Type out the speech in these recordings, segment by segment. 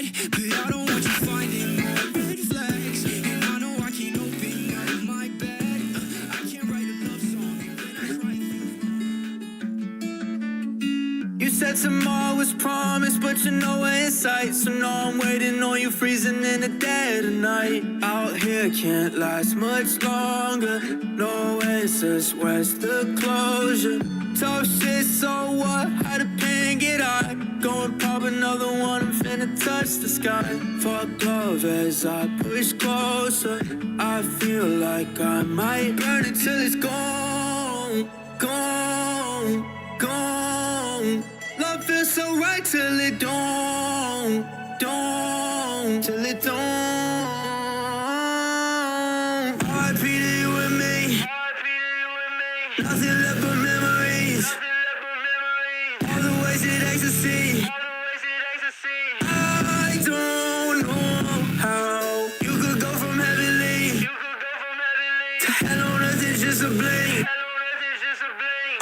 bed, but I don't want you finding more red flags. And I know I can't open up my bed. I can't write a love song when I try to. You said tomorrow was promised, but you know we're in sight. So now I'm waiting on you, freezing in the dead of night. Out here can't last much longer. No answers, where's the closure? Tough shit, so what? How the pain get out? Go and pop another one, I'm finna touch the sky. Fuck love as I push closer. I feel like I might burn it till it's gone, gone, gone. Love feels so right till it don't, till it don't. R.I.P. to you and me. Nothing left but memories. All the wasted ecstasy. I don't know how you could go from heavenly to hell on earth in just a blink.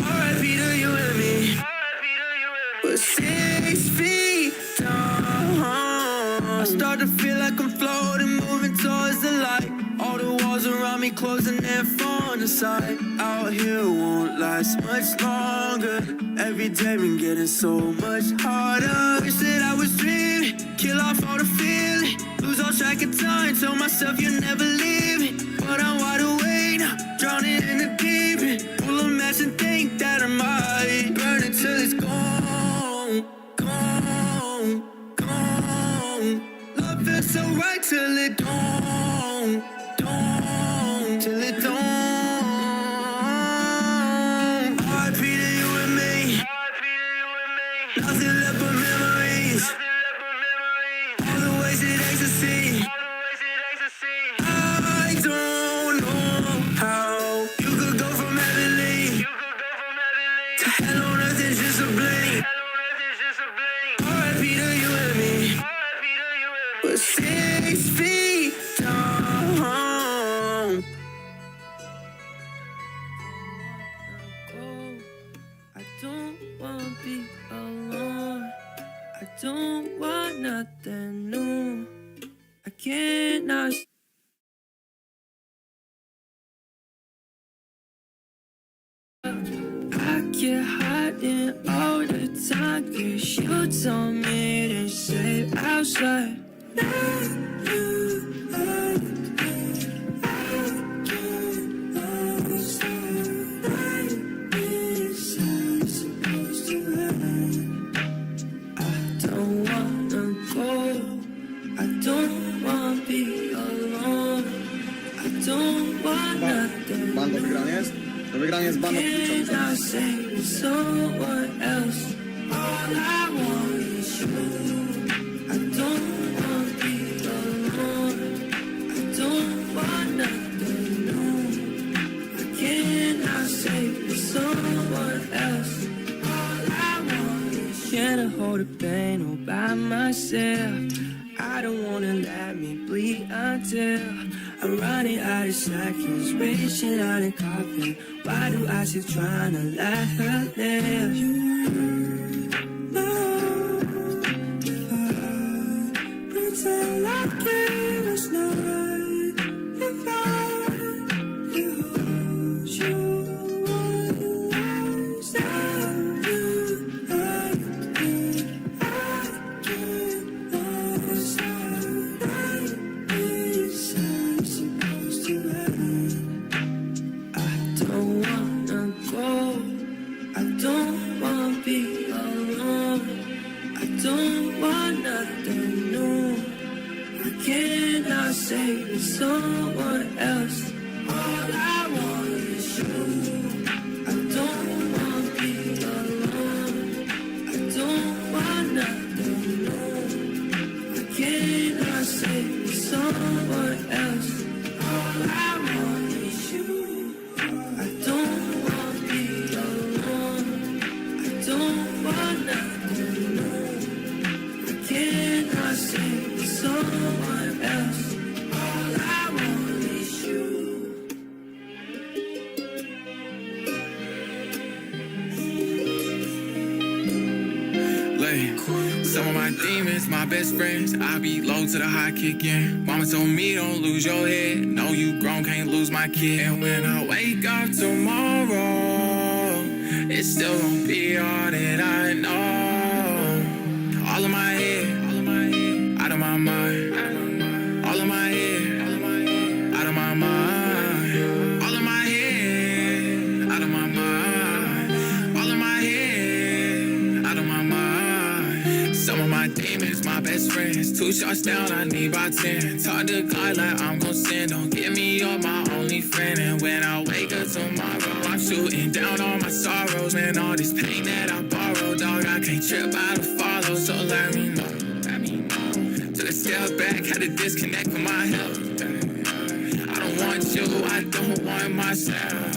R.I.P. to you and me. But 6 feet down, I start to feel like I'm floating, moving towards the light. All the walls around me closing in from the side. Out here won't last much longer. Every day been getting so much harder. Wish that I was dreaming, kill off all the feeling, lose all track of time, tell myself you'll never leave me. But I'm wide awake now, drowning in the deep end. Pull a match and think that I might burn it till it's gone, gone, gone. Love feels so right till it don't, till it don't. R.I.P. to you and me. Nothing left but memories. All the wasted ecstasy. I don't know how you could go from heavenly to hell on earth in just a blink. R.I.P. to you and me. But 6 feet down. I don't want to be alone. I don't want nothing new. I cannot. I get hiding all the time, 'cause you told me to stay outside. Banda wygranie jest? To wygranie jest banda twórczość. Can't hold the pain all by myself. I don't wanna let me bleed until I'm running out of seconds, reaching out and coughing. Why do I keep trying to let her live? You know if I pretend like it was not, if I lose you, someone else. All I want is you. I don't want to be alone. I don't want nothing new. I cannot say with someone else. All I want is you. I don't want to be alone. I don't want nothing new. I cannot say with someone else. Some of my demons, my best friends. I be low to the high kick in. Mama told me don't lose your head. No, you grown, can't lose my kid. And when I wake up tomorrow, it still won't be all that I know. All of my head, out of my mind. All of my head, out of my mind. All of my head, out of my mind. All of my head, out of my mind. Some of my demons, my best friends. 2 shots down, I need about 10. Talk to God like I'm gon' sin. Don't give me up, my only friend. And when I wake up tomorrow, I'm shooting down all my sorrows. Man, all this pain that I borrow, dog, I can't trip out to follow. So let me know. Took a step back, had to disconnect from my health. I don't want you, I don't want myself.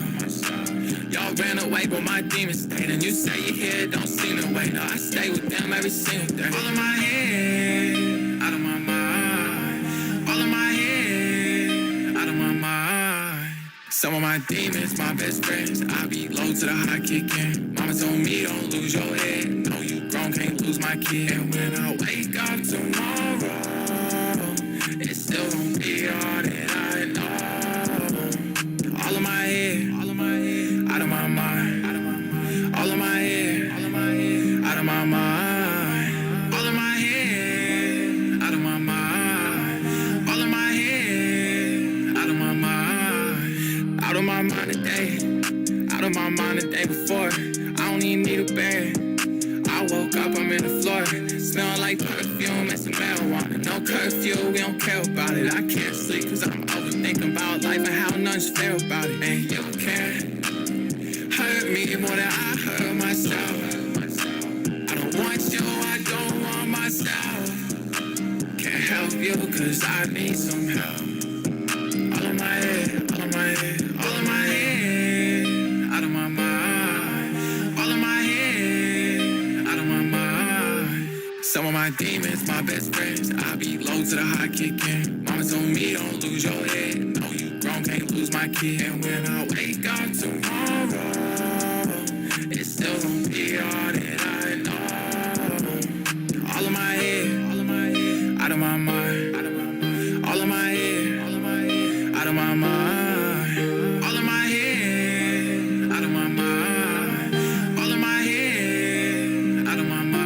Y'all ran away, but my demons stayed. And you say you're here, don't seem to wait. No, I stay with them every single day. All of my head, out of my mind. All of my head, out of my mind. Some of my demons, my best friends. I be low to the high kick in. Mama told me don't lose your head. No, you grown, can't lose my kid. And when I wake up tomorrow, it still won't be all that I know. All of my head, out of my mind. All of my head, out of my mind. All of my head, out of my mind. All of my head, out of my mind. Out of my mind today, out of my mind the day before. I don't even need a bed. I woke up, I'm in the floor. Smell like perfume and some marijuana. No curfew, we don't care about it. I can't sleep cause I'm overthinking about life and how none's fair about it. And you can't hurt me more than I hurt myself. I don't want you, I don't want myself. Can't help you cause I need some help. All of my head, all of my head, all of my head, out of my mind. All of my head, out of my mind. Some of my demons, my best friends. I be low to the high kick in. Mama told me don't lose your head. No, you grown, can't lose my kid. And when I wake up tomorrow, it still won't be all that I know. All of my head, out of my mind. All of my head, out of my mind. All of my head, out of my mind. All of my head, out of my mind.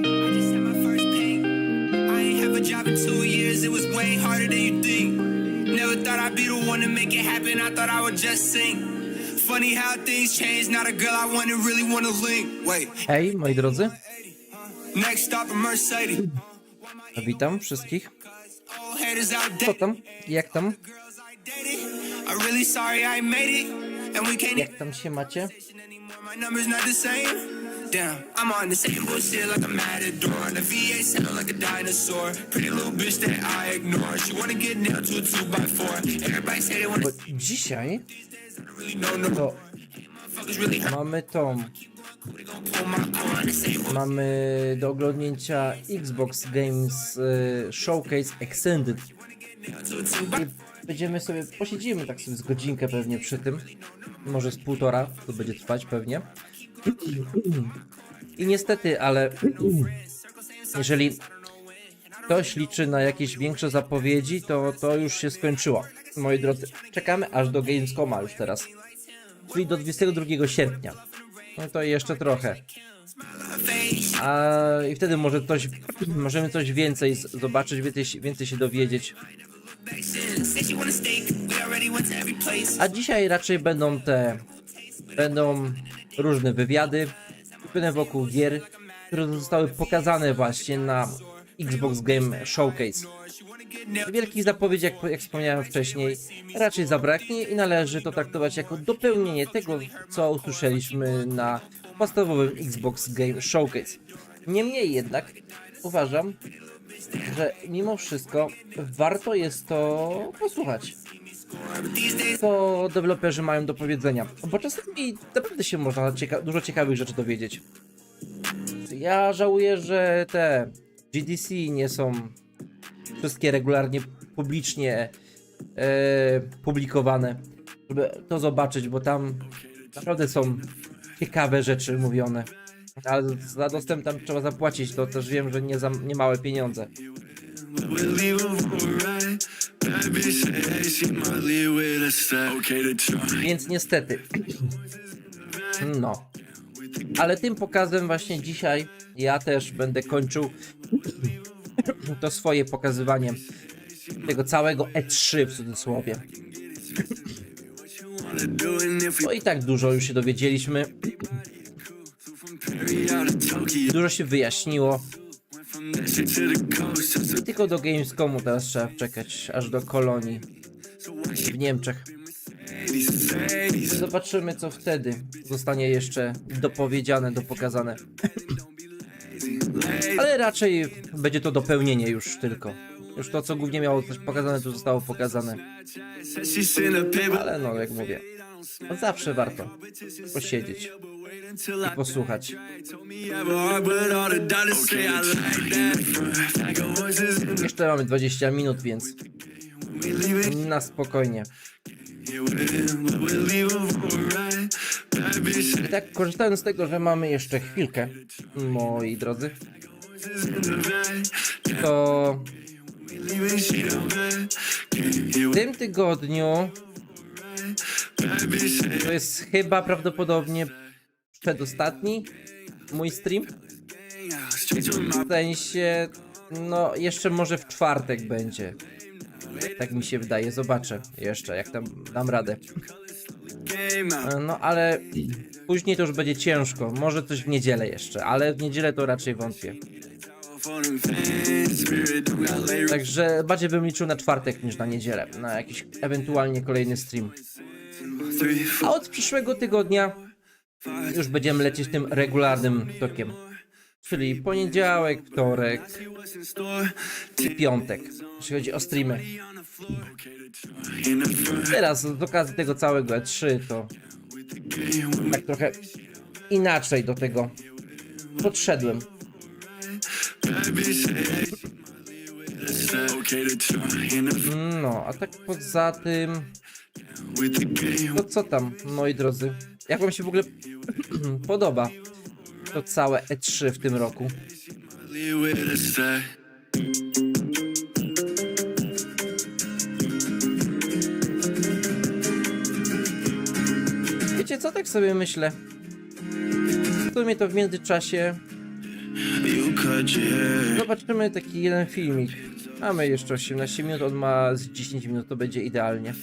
I just had my first pink. I ain't have a job in 2 years, it was way harder than you think. Never thought I'd be the one to make it happen, I thought I would just sing. Funny how things change, not a girl I wanna really wanna link. Wait, Hej, moi drodzy, next stop a Mercedes. witam wszystkich. Old haters Co outdated. tam? Jak tam? Girls I dated. I'm really sorry I made it. And we can't Jak tam się macie? anymore, my number's not the same. Damn, I'm on the same bullshit like a matador. The VA sound like a dinosaur. Pretty little bitch that I ignore. She wanna get nailed to a 2x4. Everybody say they wanna Bo dzisiaj really know no. to Motherfuckers really mamy tą, pull my core on the same mamy do oglądnięcia Xbox Games Showcase Extended. I będziemy sobie, posiedzimy tak sobie z godzinkę pewnie przy tym. Może z 1,5 to będzie trwać pewnie. I niestety, ale jeżeli ktoś liczy na jakieś większe zapowiedzi, to już się skończyło. Moi drodzy, czekamy aż do Gamescoma już teraz. Czyli do 22 sierpnia. No to jeszcze trochę. I wtedy może możemy coś więcej zobaczyć, więcej się dowiedzieć. A dzisiaj raczej będą różne wywiady wokół gier, które zostały pokazane właśnie na Xbox Game Showcase. Wielkich zapowiedzi, jak wspomniałem wcześniej, raczej zabraknie i należy to traktować jako dopełnienie tego, co usłyszeliśmy na podstawowym Xbox Game Showcase. Niemniej jednak uważam, że mimo wszystko warto jest to posłuchać. co deweloperzy mają do powiedzenia. Bo czasami naprawdę się można dużo ciekawych rzeczy dowiedzieć. Ja żałuję, że te GDC nie są wszystkie regularnie publicznie publikowane, żeby to zobaczyć, bo tam naprawdę są ciekawe rzeczy mówione. Ale za dostęp tam trzeba zapłacić, to też wiem, że nie małe pieniądze. Więc niestety. No. Ale tym pokazem właśnie dzisiaj ja też będę kończył to swoje pokazywanie tego całego E3 w cudzysłowie. No i tak dużo już się dowiedzieliśmy. Dużo się wyjaśniło. I tylko do Gamescomu teraz trzeba czekać, aż do Kolonii w Niemczech. Zobaczymy, co wtedy zostanie jeszcze dopowiedziane, dopokazane. Ale raczej będzie to dopełnienie już tylko. Już to, co głównie miało być pokazane, to zostało pokazane. Ale no, jak mówię, no zawsze warto posiedzieć i posłuchać. Jeszcze mamy 20 minut, więc na spokojnie. I tak, korzystając z tego, że mamy jeszcze chwilkę, moi drodzy, to w tym tygodniu to jest chyba prawdopodobnie przedostatni mój stream. W sensie, no jeszcze może w czwartek będzie. Tak mi się wydaje, zobaczę jeszcze jak tam dam radę. No ale później to już będzie ciężko, może coś w niedzielę jeszcze, ale w niedzielę to raczej wątpię. Także bardziej bym liczył na czwartek niż na niedzielę, na jakiś ewentualnie kolejny stream. A od przyszłego tygodnia już będziemy lecieć tym regularnym tokiem. Czyli poniedziałek, wtorek i piątek, jeśli chodzi o streamy. Teraz z okazji tego całego E3 to tak trochę inaczej do tego podszedłem. No, a tak poza tym, to co tam, moi drodzy? Jak wam się w ogóle podoba to całe E3 w tym roku? Wiecie co, tak sobie myślę? W sumie to w międzyczasie zobaczymy taki jeden filmik. Mamy jeszcze 18 minut, on ma z 10 minut, to będzie idealnie.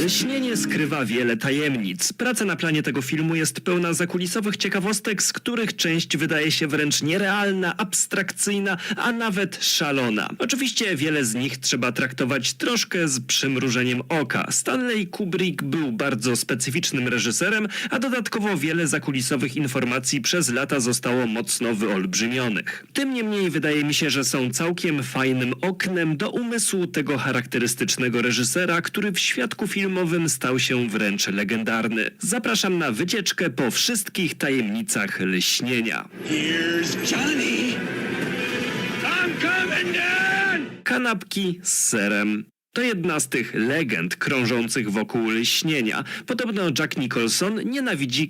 Lśnienie skrywa wiele tajemnic. Praca na planie tego filmu jest pełna zakulisowych ciekawostek, z których część wydaje się wręcz nierealna, abstrakcyjna, a nawet szalona. Oczywiście wiele z nich trzeba traktować troszkę z przymrużeniem oka. Stanley Kubrick był bardzo specyficznym reżyserem, a dodatkowo wiele zakulisowych informacji przez lata zostało mocno wyolbrzymionych. Tym niemniej wydaje mi się, że są całkiem fajnym oknem do umysłu tego charakterystycznego reżysera, który w świadku filmowym stał się wręcz legendarny. Zapraszam na wycieczkę po wszystkich tajemnicach lśnienia. Kanapki z serem. To jedna z tych legend krążących wokół lśnienia. Podobno Jack Nicholson nienawidzi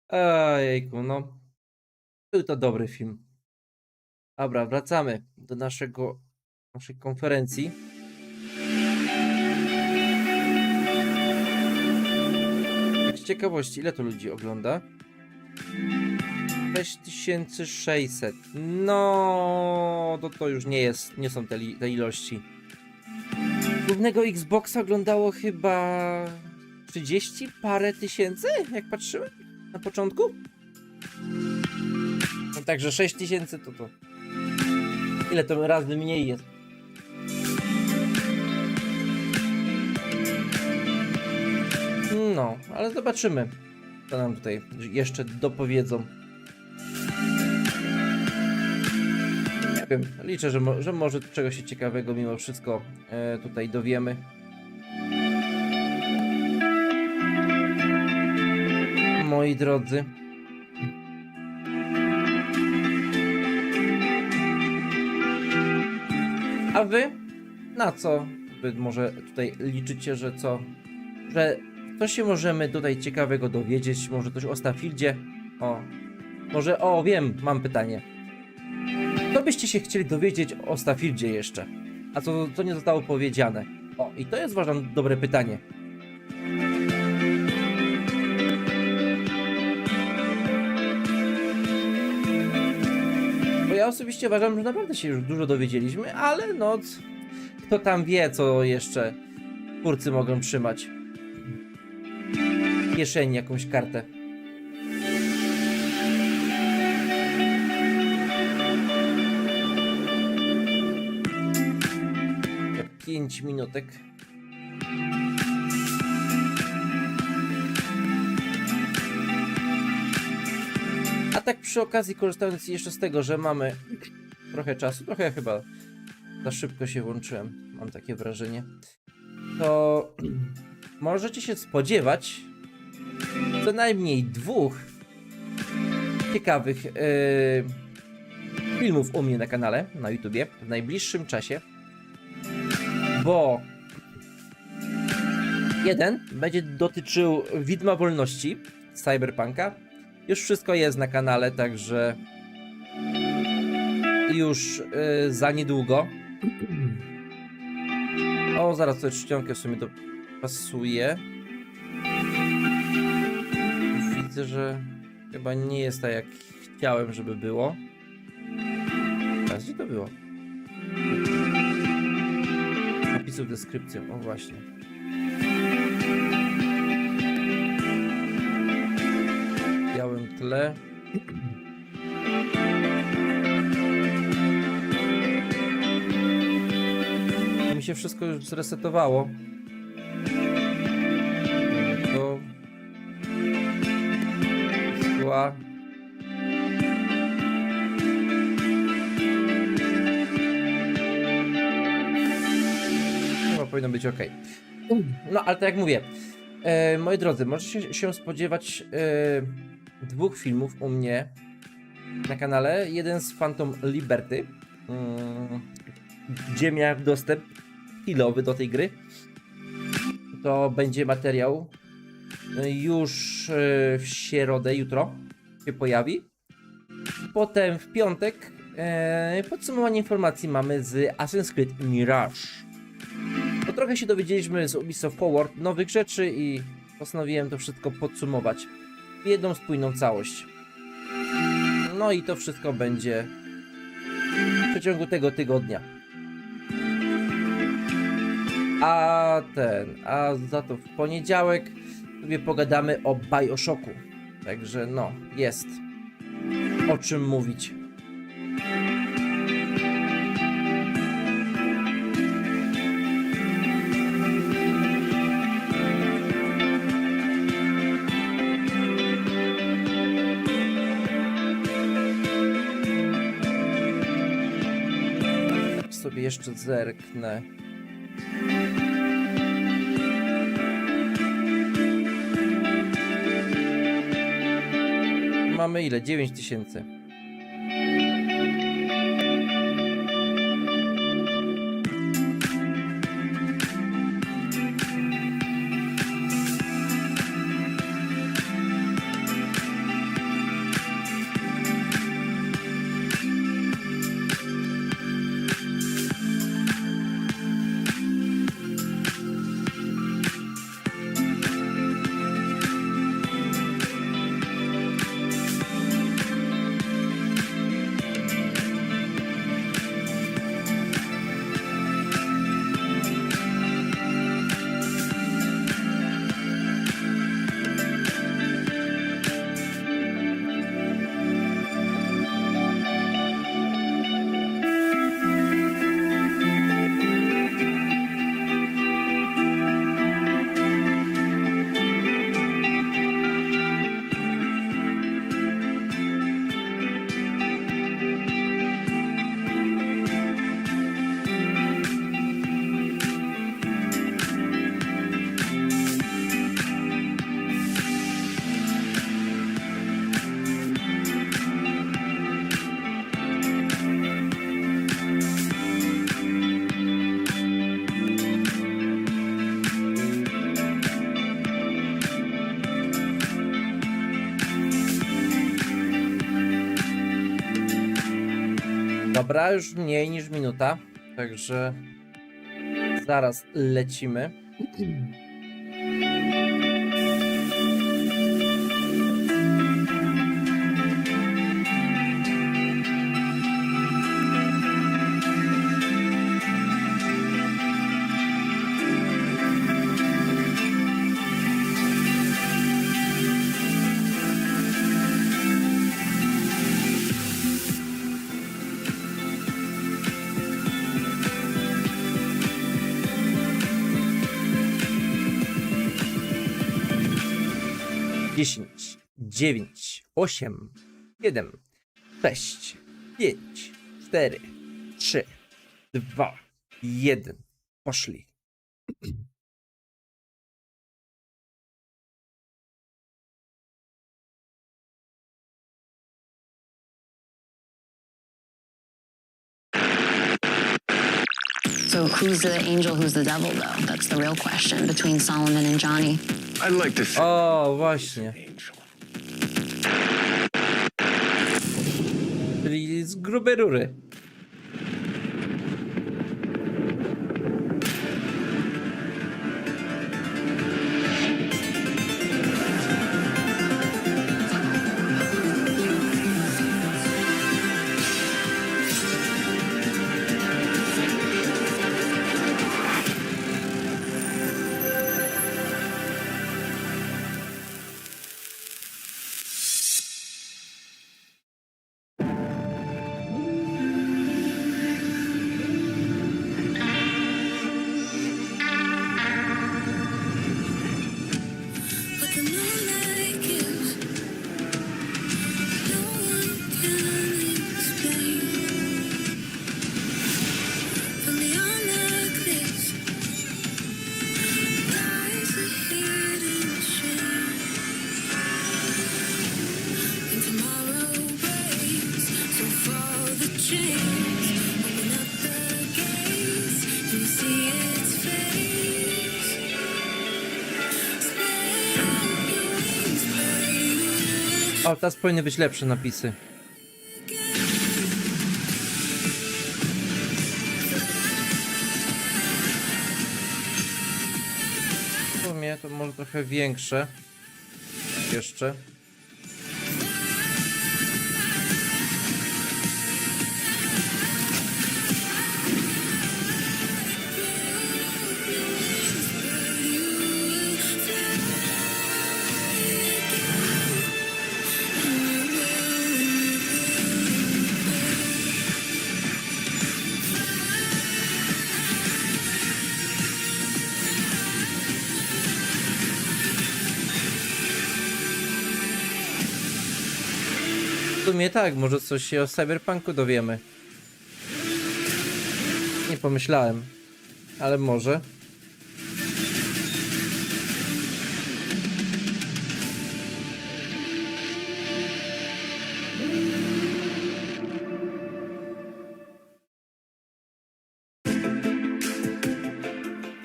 Ojejku, no. Był to dobry film. Dobra, wracamy do naszej konferencji. Tak z ciekawości, ile to ludzi ogląda? 6600. No, to już nie są te ilości. Głównego Xboxa oglądało chyba 30 parę tysięcy, jak patrzyłem na początku. No także 6000 to. Ile to razy mniej jest? no, ale zobaczymy, co nam tutaj jeszcze dopowiedzą. Nie wiem, liczę, że może czegoś się ciekawego mimo wszystko tutaj dowiemy. Moi drodzy. A wy? Na co wy może tutaj liczycie, że co się możemy tutaj ciekawego dowiedzieć? Może coś o Starfieldzie? Wiem, mam pytanie. Co byście się chcieli dowiedzieć o Starfieldzie jeszcze? A co nie zostało powiedziane? I to jest, uważam, dobre pytanie. Bo ja osobiście uważam, że naprawdę się już dużo dowiedzieliśmy, ale no, kto tam wie, co jeszcze twórcy mogą trzymać w kieszeni jakąś kartę. Te 5 minutek. A tak przy okazji, korzystając jeszcze z tego, że mamy trochę czasu, trochę chyba za szybko się włączyłem, mam takie wrażenie, to możecie się spodziewać co najmniej 2 ciekawych filmów u mnie na kanale, na YouTubie w najbliższym czasie, bo jeden będzie dotyczył Widma Wolności z Cyberpunka. Już wszystko jest na kanale, także już za niedługo. Zaraz sobie czcionkę w sumie dopasuję. Widzę, że chyba nie jest tak, jak chciałem, żeby było. Teraz gdzie to było? Napisów deskrypcją, właśnie. W białym tle. Mi się wszystko już zresetowało. To... Zła. Chyba powinno być ok. No, ale tak jak mówię, moi drodzy, możecie się spodziewać 2 filmów u mnie na kanale. Jeden z Phantom Liberty, gdzie miałem dostęp chwilowy do tej gry. To będzie materiał już w środę, jutro się pojawi. Potem w piątek podsumowanie informacji mamy z Assassin's Creed Mirage. Bo trochę się dowiedzieliśmy z Ubisoft Forward nowych rzeczy i postanowiłem to wszystko podsumować w jedną spójną całość. No i to wszystko będzie w przeciągu tego tygodnia. A za to w poniedziałek sobie pogadamy o BioShocku. Także no, jest o czym mówić. Sobie jeszcze zerknę. Mamy ile? 9000. Dobra, już mniej niż minuta, także zaraz lecimy. Dziesięć, 9, 8, 7, 6, 5, 4, 3, 2, 1. Poszli. So who's the angel, who's the devil, though? That's the real question between Solomon and Johnny. I'd like to think O, właśnie. Czyli z grubej rury. But the moonlight gives no one can explain. From beyond the cliffs lies a hidden shame. And tomorrow breaks, so fall the chains. Open up the gates, you see its face. O, teraz powinny być lepsze napisy. W sumie to może trochę większe. Jeszcze. W sumie tak, może coś się o Cyberpunku dowiemy. Nie pomyślałem, ale może.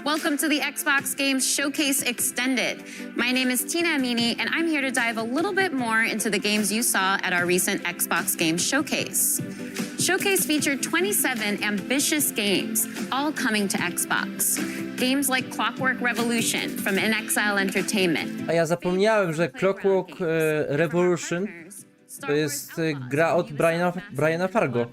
Welcome to the Xbox Games Showcase Extended. My name is Tina Amini, and I'm here to dive a little bit more into the games you saw at our recent Xbox Games Showcase. Showcase featured 27 ambitious games, all coming to Xbox. Games like Clockwork Revolution from In Exile Entertainment. A ja zapomniałem, że Clockwork Revolution to jest gra od Briana Fargo.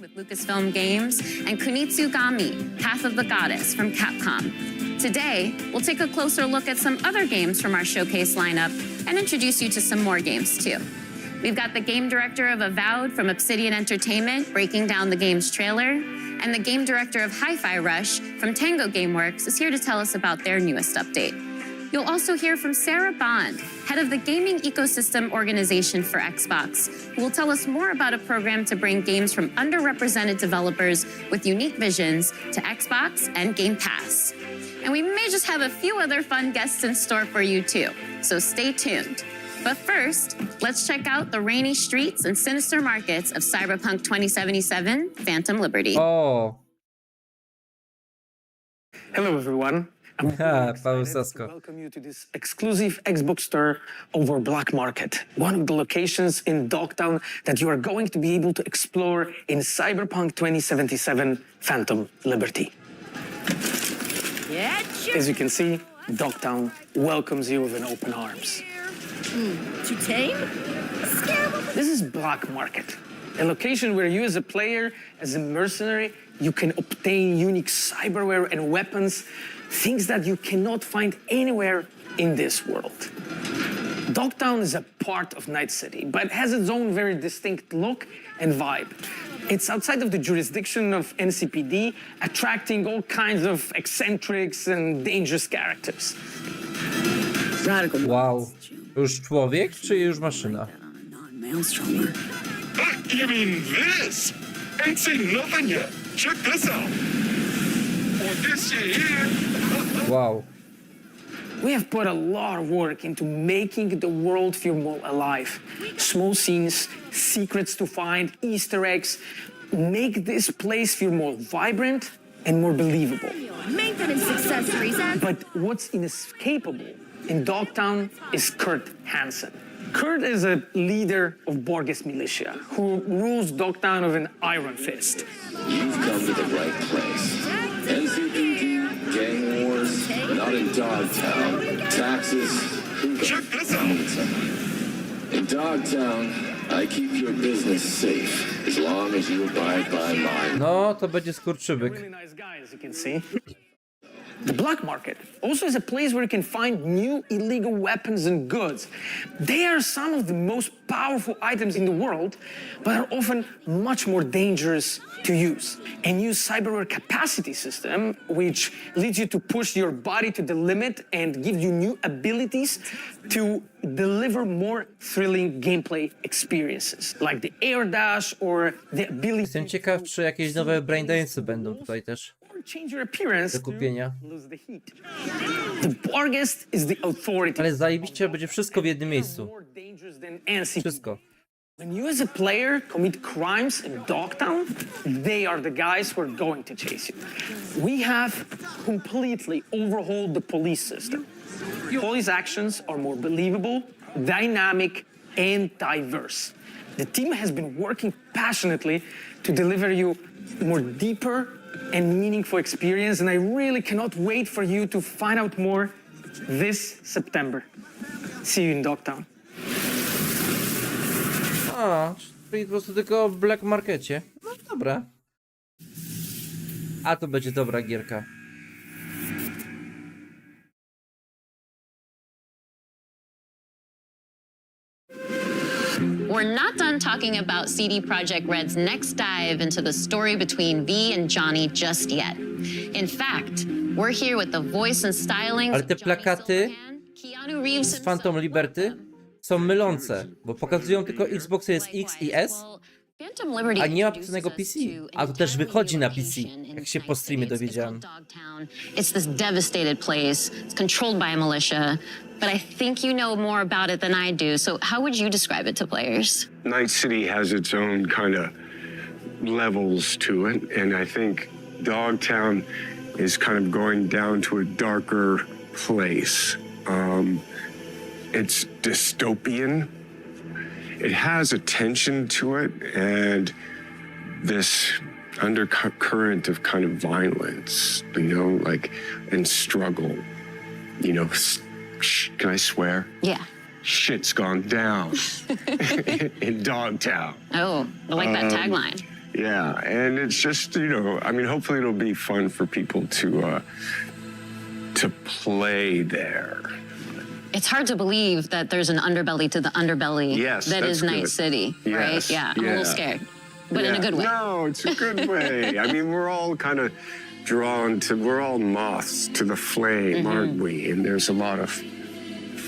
With Lucasfilm Games and Kunitsugami, Path of the Goddess from Capcom. Today, we'll take a closer look at some other games from our showcase lineup and introduce you to some more games too. We've got the game director of Avowed from Obsidian Entertainment breaking down the game's trailer, and the game director of Hi-Fi Rush from Tango Gameworks is here to tell us about their newest update. You'll also hear from Sarah Bond, head of the Gaming Ecosystem Organization for Xbox, who will tell us more about a program to bring games from underrepresented developers with unique visions to Xbox and Game Pass. And we may just have a few other fun guests in store for you too, so stay tuned. But first, let's check out the rainy streets and sinister markets of Cyberpunk 2077 Phantom Liberty. O, Hello, everyone. I'm Ha, really Paweł excited to Sasko. welcome you to this exclusive Xbox store over Black Market, one of the locations in Dogtown that you are going to be able to explore in Cyberpunk 2077 Phantom Liberty. As you can see, Dogtown welcomes you with open arms. Too tame? This is Black Market, a location where you as a player, as a mercenary, you can obtain unique cyberware and weapons, things that you cannot find anywhere in this world. Dogtown is a part of Night City, but has its own very distinct look and vibe. It's outside of the jurisdiction of NCPD, attracting all kinds of eccentrics and dangerous characters. Radical. Wow. Już człowiek, czy już maszyna? Maelstromer. You mean this? Ain't seen nothing yet. Check this out. Or this here. Wow. We have put a lot of work into making the world feel more alive. Small scenes, secrets to find, Easter eggs, make this place feel more vibrant and more believable. Maintenance accessories and... But what's inescapable in Dogtown is Kurt Hansen. Kurt is a leader of Borges militia who rules Dogtown with an iron fist. You've come to the right place. NCPD, gang wars, not in Dogtown. Taxes. Check this out. In Dogtown, I keep your business safe as long as you abide by mine. No, to będzie skurczybyk. Really nice guy, as you can see. The black market also is a place where you can find new illegal weapons and goods. They are some of the most powerful items in the world, but are often much more dangerous to use. A new cyberware capacity system, which leads you to push your body to the limit and give you new abilities to deliver more thrilling gameplay experiences, like the air dash or the ability Jestem ciekaw, czy jakieś nowe braindance'y będą tutaj też change your appearance do kupienia. to lose the heat. The Borges is the authority. Ale zajebiście będzie wszystko w jednym miejscu. More dangerous than NCPD. Wszystko. When you as a player commit crimes in Dogtown, they are the guys who are going to chase you. We have completely overhauled the police system. Police actions are more believable, dynamic, and diverse. The team has been working passionately to deliver you more deeper and meaningful experience, and I really cannot wait for you to find out more this September. See you in Dogtown. A, czyli po prostu tylko w Black Markecie. No dobra. A to będzie dobra gierka. We're not done talking about CD Projekt Red's next dive into the story between V and Johnny just yet. In fact, we're here with the voice and styling Ale te plakaty Keanu Reeves z Phantom Liberty są mylące, bo pokazują tylko Xbox Series X i S, a nie ma pisanego PC. A to też wychodzi na PC, jak się po streamie dowiedziałem. It's this devastated place. It's controlled by a militia. But I think you know more about it than I do. So how would you describe it to players? Night City has its own kind of levels to it, and I think Dogtown is kind of going down to a darker place. It's dystopian. It has a tension to it and this undercurrent of kind of violence, you know, like, and struggle, you know. Can I swear? Yeah. Shit's gone down in Dogtown. Oh, I like that tagline. Yeah, and it's just, you know, I mean, hopefully it'll be fun for people to play there. It's hard to believe that there's an underbelly to the underbelly Yes, that that's is Night good. City, Yes, right? Yeah, I'm a little yeah. scared, but in a good way. No, it's a good way. I mean, we're all kind of we're all moths to the flame, aren't we? And there's a lot of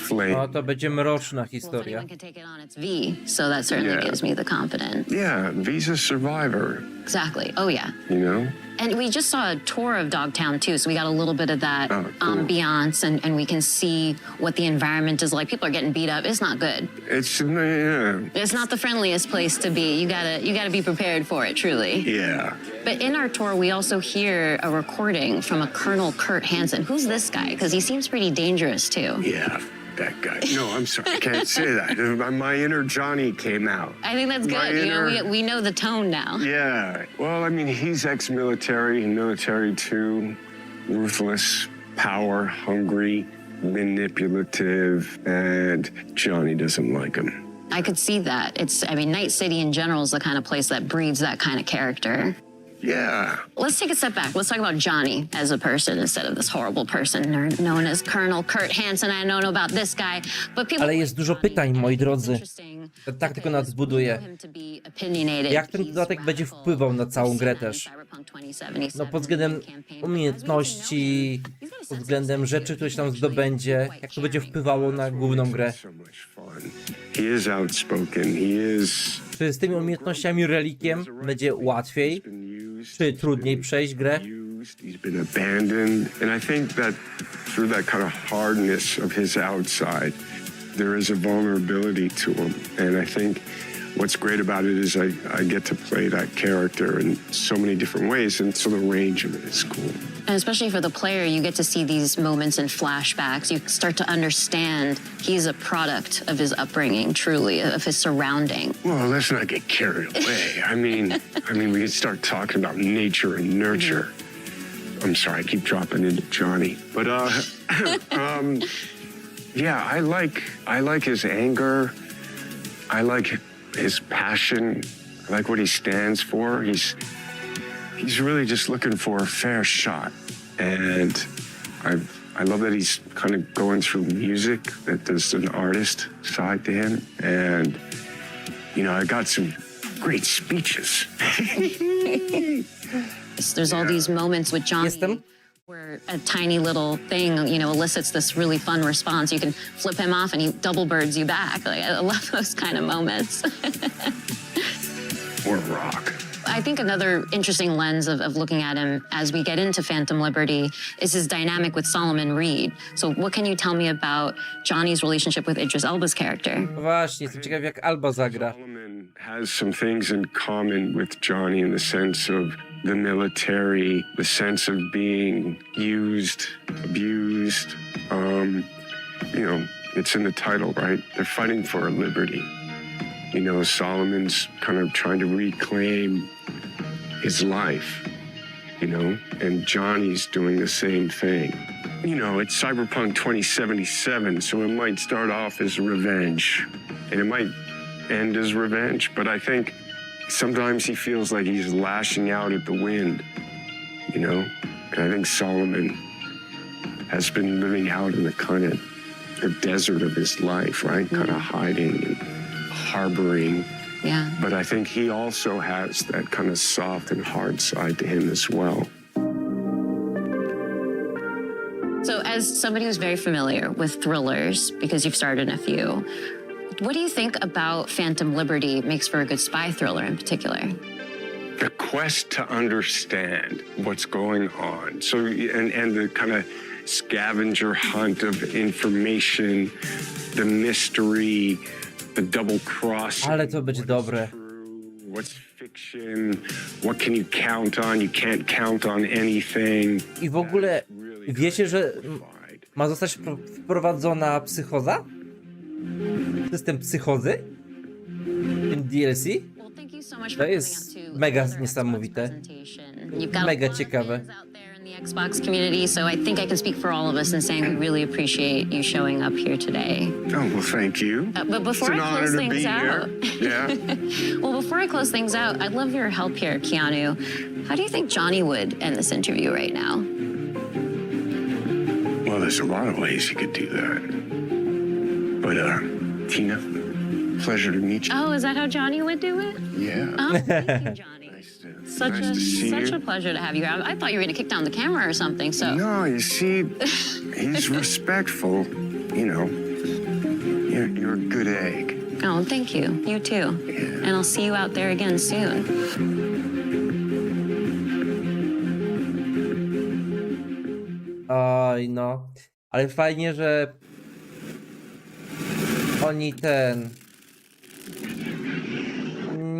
flame. No to będzie mroczna Well, if historia. anyone can take it on, it's V, so that certainly Yeah. gives me the confidence. Yeah, V's a survivor, Exactly. Oh, yeah. you know? And we just saw a tour of Dogtown, too, so we got a little bit of that Oh, cool. ambiance, and we can see what the environment is like. People are getting beat up. It's not good. It's, yeah. It's not the friendliest place to be. You gotta be prepared for it, truly. Yeah. But in our tour, we also hear a recording from a Colonel Kurt Hansen. Who's this guy? Because he seems pretty dangerous, too. Yeah, that guy. No, I'm sorry, I can't say that. My inner Johnny came out. I think that's My good. You know, inner- we know the tone now. Yeah, well, I mean, he's ex-military and military too. Ruthless, power hungry, manipulative, and Johnny doesn't like him. I could see that. Night City in general is the kind of place that breeds that kind of character. Yeah. Let's take a step back. Let's talk about Johnny as a person instead of this horrible person known as Colonel Kurt Hansen. I don't know about this guy, but people. Ale jest dużo pytań, moi drodzy. Tak tylko nas buduje. Jak ten dodatek będzie wpływał na całą grę też? No pod względem umiejętności, pod względem rzeczy, które się tam zdobędzie, jak to będzie wpływało na główną grę. So much fun. He is outspoken. He is Czy z tymi umiejętnościami relikiem będzie łatwiej, czy trudniej przejść grę? used, he's been abandoned. And I think that through that kind of hardness of his outside, there is a vulnerability to him. And I think what's great about it is I get to play that character in so many different ways, and so the range of it is cool. And especially for the player, you get to see these moments in flashbacks. You start to understand he's a product of his upbringing, truly, of his surrounding. Well, let's not get carried away. I mean, we can start talking about nature and nurture. I'm sorry, I keep dropping into Johnny, but yeah, I like his anger. I like his passion. I like what he stands for. He's really just looking for a fair shot, and I love that he's kind of going through music, that there's an artist side to him, and you know, I got some great speeches. There's all these moments with Johnny Jestem. where a tiny little thing, elicits this really fun response. You can flip him off and he double birds you back. Like, I love those kind of moments. Or rock. I think another interesting lens of looking at him as we get into Phantom Liberty is his dynamic with Solomon Reed. So what can you tell me about Johnny's relationship with Idris Elba's character? Właśnie, jestem ciekaw jak Alba zagra. Solomon has some things in common with Johnny in the sense of the military, the sense of being used, abused. You know, it's in the title, right? They're fighting for a liberty. You know, Solomon's kind of trying to reclaim his life, you know, and Johnny's doing the same thing. You know, it's Cyberpunk 2077, so it might start off as revenge, and it might end as revenge, but I think sometimes he feels like he's lashing out at the wind, you know? And I think Solomon has been living out in the kind of the desert of his life, right? Kind of hiding and harboring. Yeah. But I think he also has that kind of soft and hard side to him as well. So as somebody who's very familiar with thrillers, because you've starred in a few, what do you think about Phantom Liberty makes for a good spy thriller in particular? The quest to understand what's going on. So, and the kind of scavenger hunt of information, the mystery, the double crossing. Ale to będzie dobre. What's fiction? What can you count on? You can't count on anything. I w ogóle wiecie, że ma zostać wprowadzona psychoza? System psychozy? W tym DLC? Well, thank you so much for To coming jest out to mega our Xbox niesamowite. presentation. You've got Mega a lot of ciekawe. fans out there in the Xbox community, so I think I can speak for all of us in saying we really appreciate you showing up here today. Oh, well, thank you. But before It's I an honor close to things be out, here. Yeah. well, before I close things out, I'd love your help here, Keanu. How do you think Johnny would end this interview right now? Well, there's a lot of ways you could do that. But, Tina, pleasure to meet you. Oh, is that how Johnny would do it? Yeah. Oh, thank you, Johnny. Such Nice to see such you. a pleasure to have you here. I thought you were going to kick down the camera or something. So No, you see, he's respectful, you know. You're a good egg. Oh, thank you. You too. And I'll see you out there again soon. Oj, no. Ale fajnie, że oni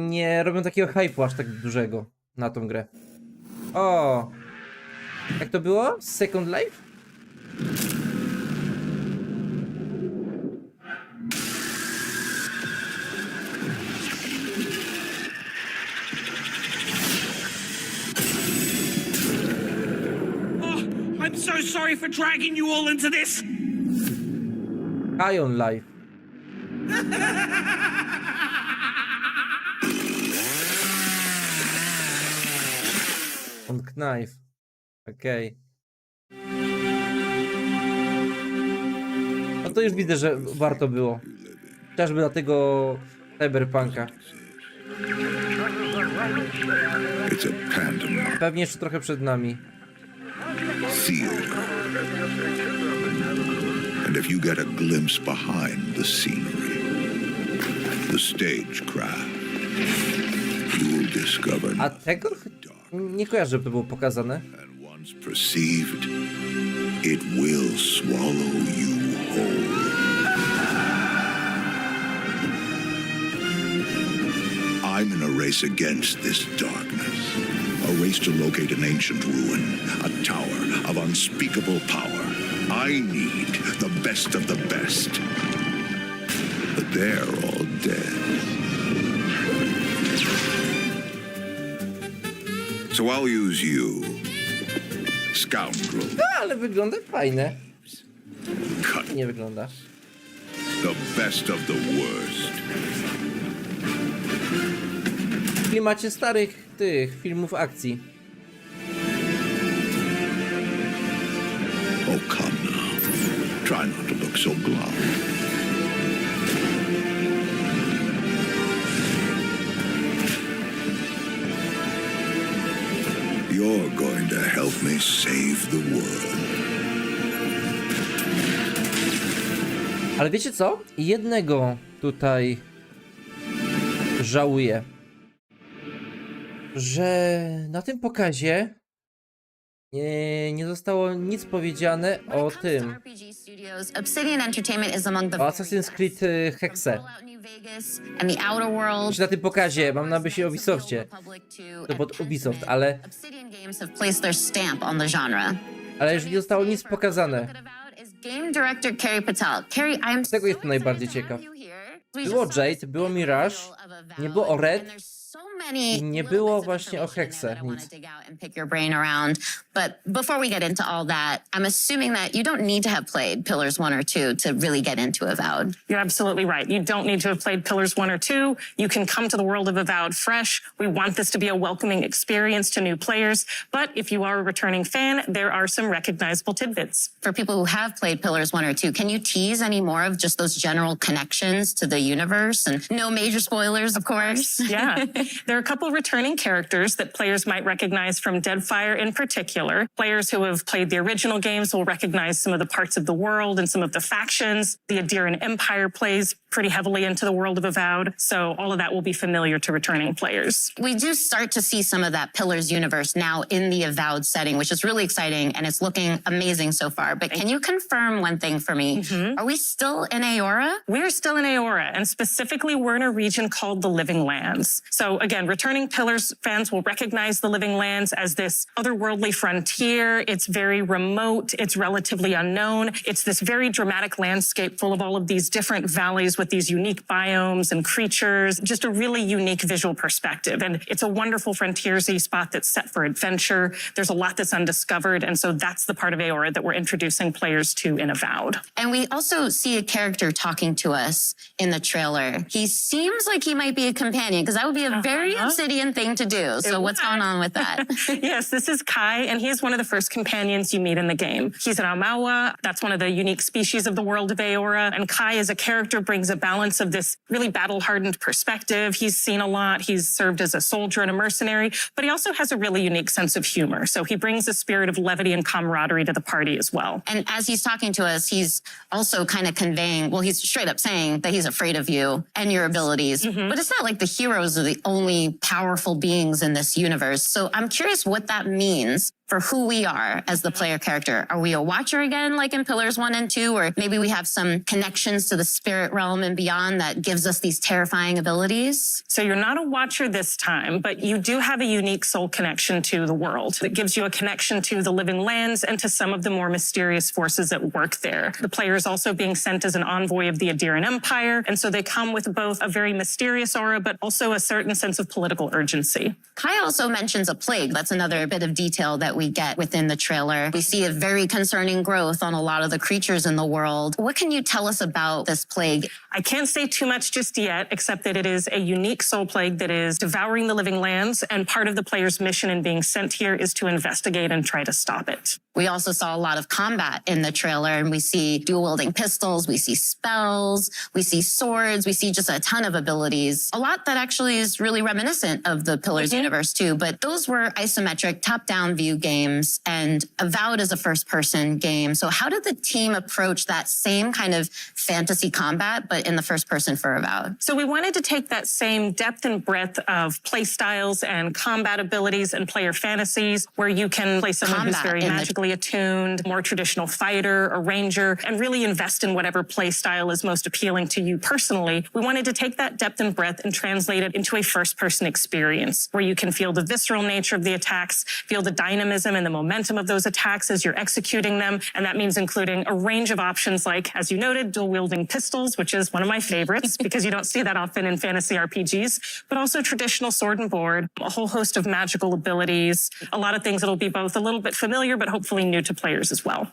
nie robią takiego hype'u aż tak dużego na tą grę. O! Jak to było? Second Life? I'm so sorry for dragging you all into this. Ion Life. On Knife. Okej. No to już widzę, że warto było. Chociażby dla tego cyberpunka. Pewnie jeszcze trochę przed nami. And if you get a glimpse behind the scenery, the stagecraft, you will discover. A tego nie kojarzę, żeby to było pokazane. And once perceived, it will swallow you whole. I'm in a race against this darkness. A race to locate an ancient ruin, a tower of unspeakable power. I need the best of the best. But they're all dead. So I'll use you, scoundrel. Ale wygląda fajne. Cut Nie wygląda. the best of the worst. W klimacie starych tych filmów akcji. Oh, come now. Try not to look so glum. You're going to help me save the world. Ale wiecie co? Jednego tutaj żałuję. Że na tym pokazie nie zostało nic powiedziane o tym. O Assassin's Creed Hexe. Już na tym pokazie, mam na myśli Ubisoftie. To pod Ubisoft, ale już nie zostało nic pokazane. Tego jestem najbardziej ciekaw. Było Jade, było Mirage, nie było o Red. I nie było właśnie o Hexe nic. But before we get into all that, I'm assuming that you don't need to have played Pillars 1 or 2 to really get into Avowed. You're absolutely right. You don't need to have played Pillars 1 or 2. You can come to the world of Avowed fresh. We want this to be a welcoming experience to new players. But if you are a returning fan, there are some recognizable tidbits. For people who have played Pillars 1 or 2, can you tease any more of just those general connections to the universe? And no major spoilers, of course. Yeah. There are a couple returning characters that players might recognize from Deadfire in particular. Players who have played the original games will recognize some of the parts of the world and some of the factions. The Adirian Empire plays pretty heavily into the world of Avowed, so all of that will be familiar to returning players. We do start to see some of that Pillars universe now in the Avowed setting, which is really exciting, and it's looking amazing so far. But can you confirm one thing for me? Are we still in Aora? We're still in Aora, and specifically we're in a region called the Living Lands. So again, returning Pillars fans will recognize the Living Lands as this otherworldly frontier. It's very remote. It's relatively unknown. It's this very dramatic landscape full of all of these different valleys with these unique biomes and creatures, just a really unique visual perspective. And it's a wonderful frontiersy spot that's set for adventure. There's a lot that's undiscovered. And so that's the part of Aora that we're introducing players to in Avowed. And we also see a character talking to us in the trailer. He seems like he might be a companion, because that would be a very very Obsidian thing to do. So what's going on with that? Yes, this is Kai, and he is one of the first companions you meet in the game. He's an Amawa. That's one of the unique species of the world of Aora. And Kai, as a character, brings a balance of this really battle-hardened perspective. He's seen a lot. He's served as a soldier and a mercenary, but he also has a really unique sense of humor. So he brings a spirit of levity and camaraderie to the party as well. And as he's talking to us, he's also kind of conveying, well, he's straight up saying that he's afraid of you and your abilities. But it's not like the heroes are the only powerful beings in this universe. So I'm curious what that means for who we are as the player character. Are we a watcher again, like in Pillars 1 and 2? Or maybe we have some connections to the spirit realm and beyond that gives us these terrifying abilities? So you're not a watcher this time, but you do have a unique soul connection to the world that gives you a connection to the living lands and to some of the more mysterious forces at work there. The player is also being sent as an envoy of the Adiran Empire, and so they come with both a very mysterious aura, but also a certain sense of political urgency. Kai also mentions a plague. That's another bit of detail that we get within the trailer. We see a very concerning growth on a lot of the creatures in the world. What can you tell us about this plague? I can't say too much just yet, except that it is a unique soul plague that is devouring the living lands, and part of the player's mission in being sent here is to investigate and try to stop it. We also saw a lot of combat in the trailer, and we see dual-wielding pistols, we see spells, we see swords, we see just a ton of abilities. A lot that actually is really reminiscent of the Pillars universe too, but those were isometric top-down view games, and Avowed is a first-person game. So how did the team approach that same kind of fantasy combat, but in the first person for Avowed? So we wanted to take that same depth and breadth of play styles and combat abilities and player fantasies, where you can play someone who's very magically attuned, more traditional fighter or ranger, and really invest in whatever play style is most appealing to you personally. We wanted to take that depth and breadth and translate it into a first-person experience where you can feel the visceral nature of the attacks, feel the dynamism and the momentum of those attacks as you're executing them. And that means including a range of options like, as you noted, dual-wielding pistols, which is one of my favorites because you don't see that often in fantasy RPGs, but also traditional sword and board, a whole host of magical abilities, a lot of things that'll be both a little bit familiar, but hopefully new to players as well.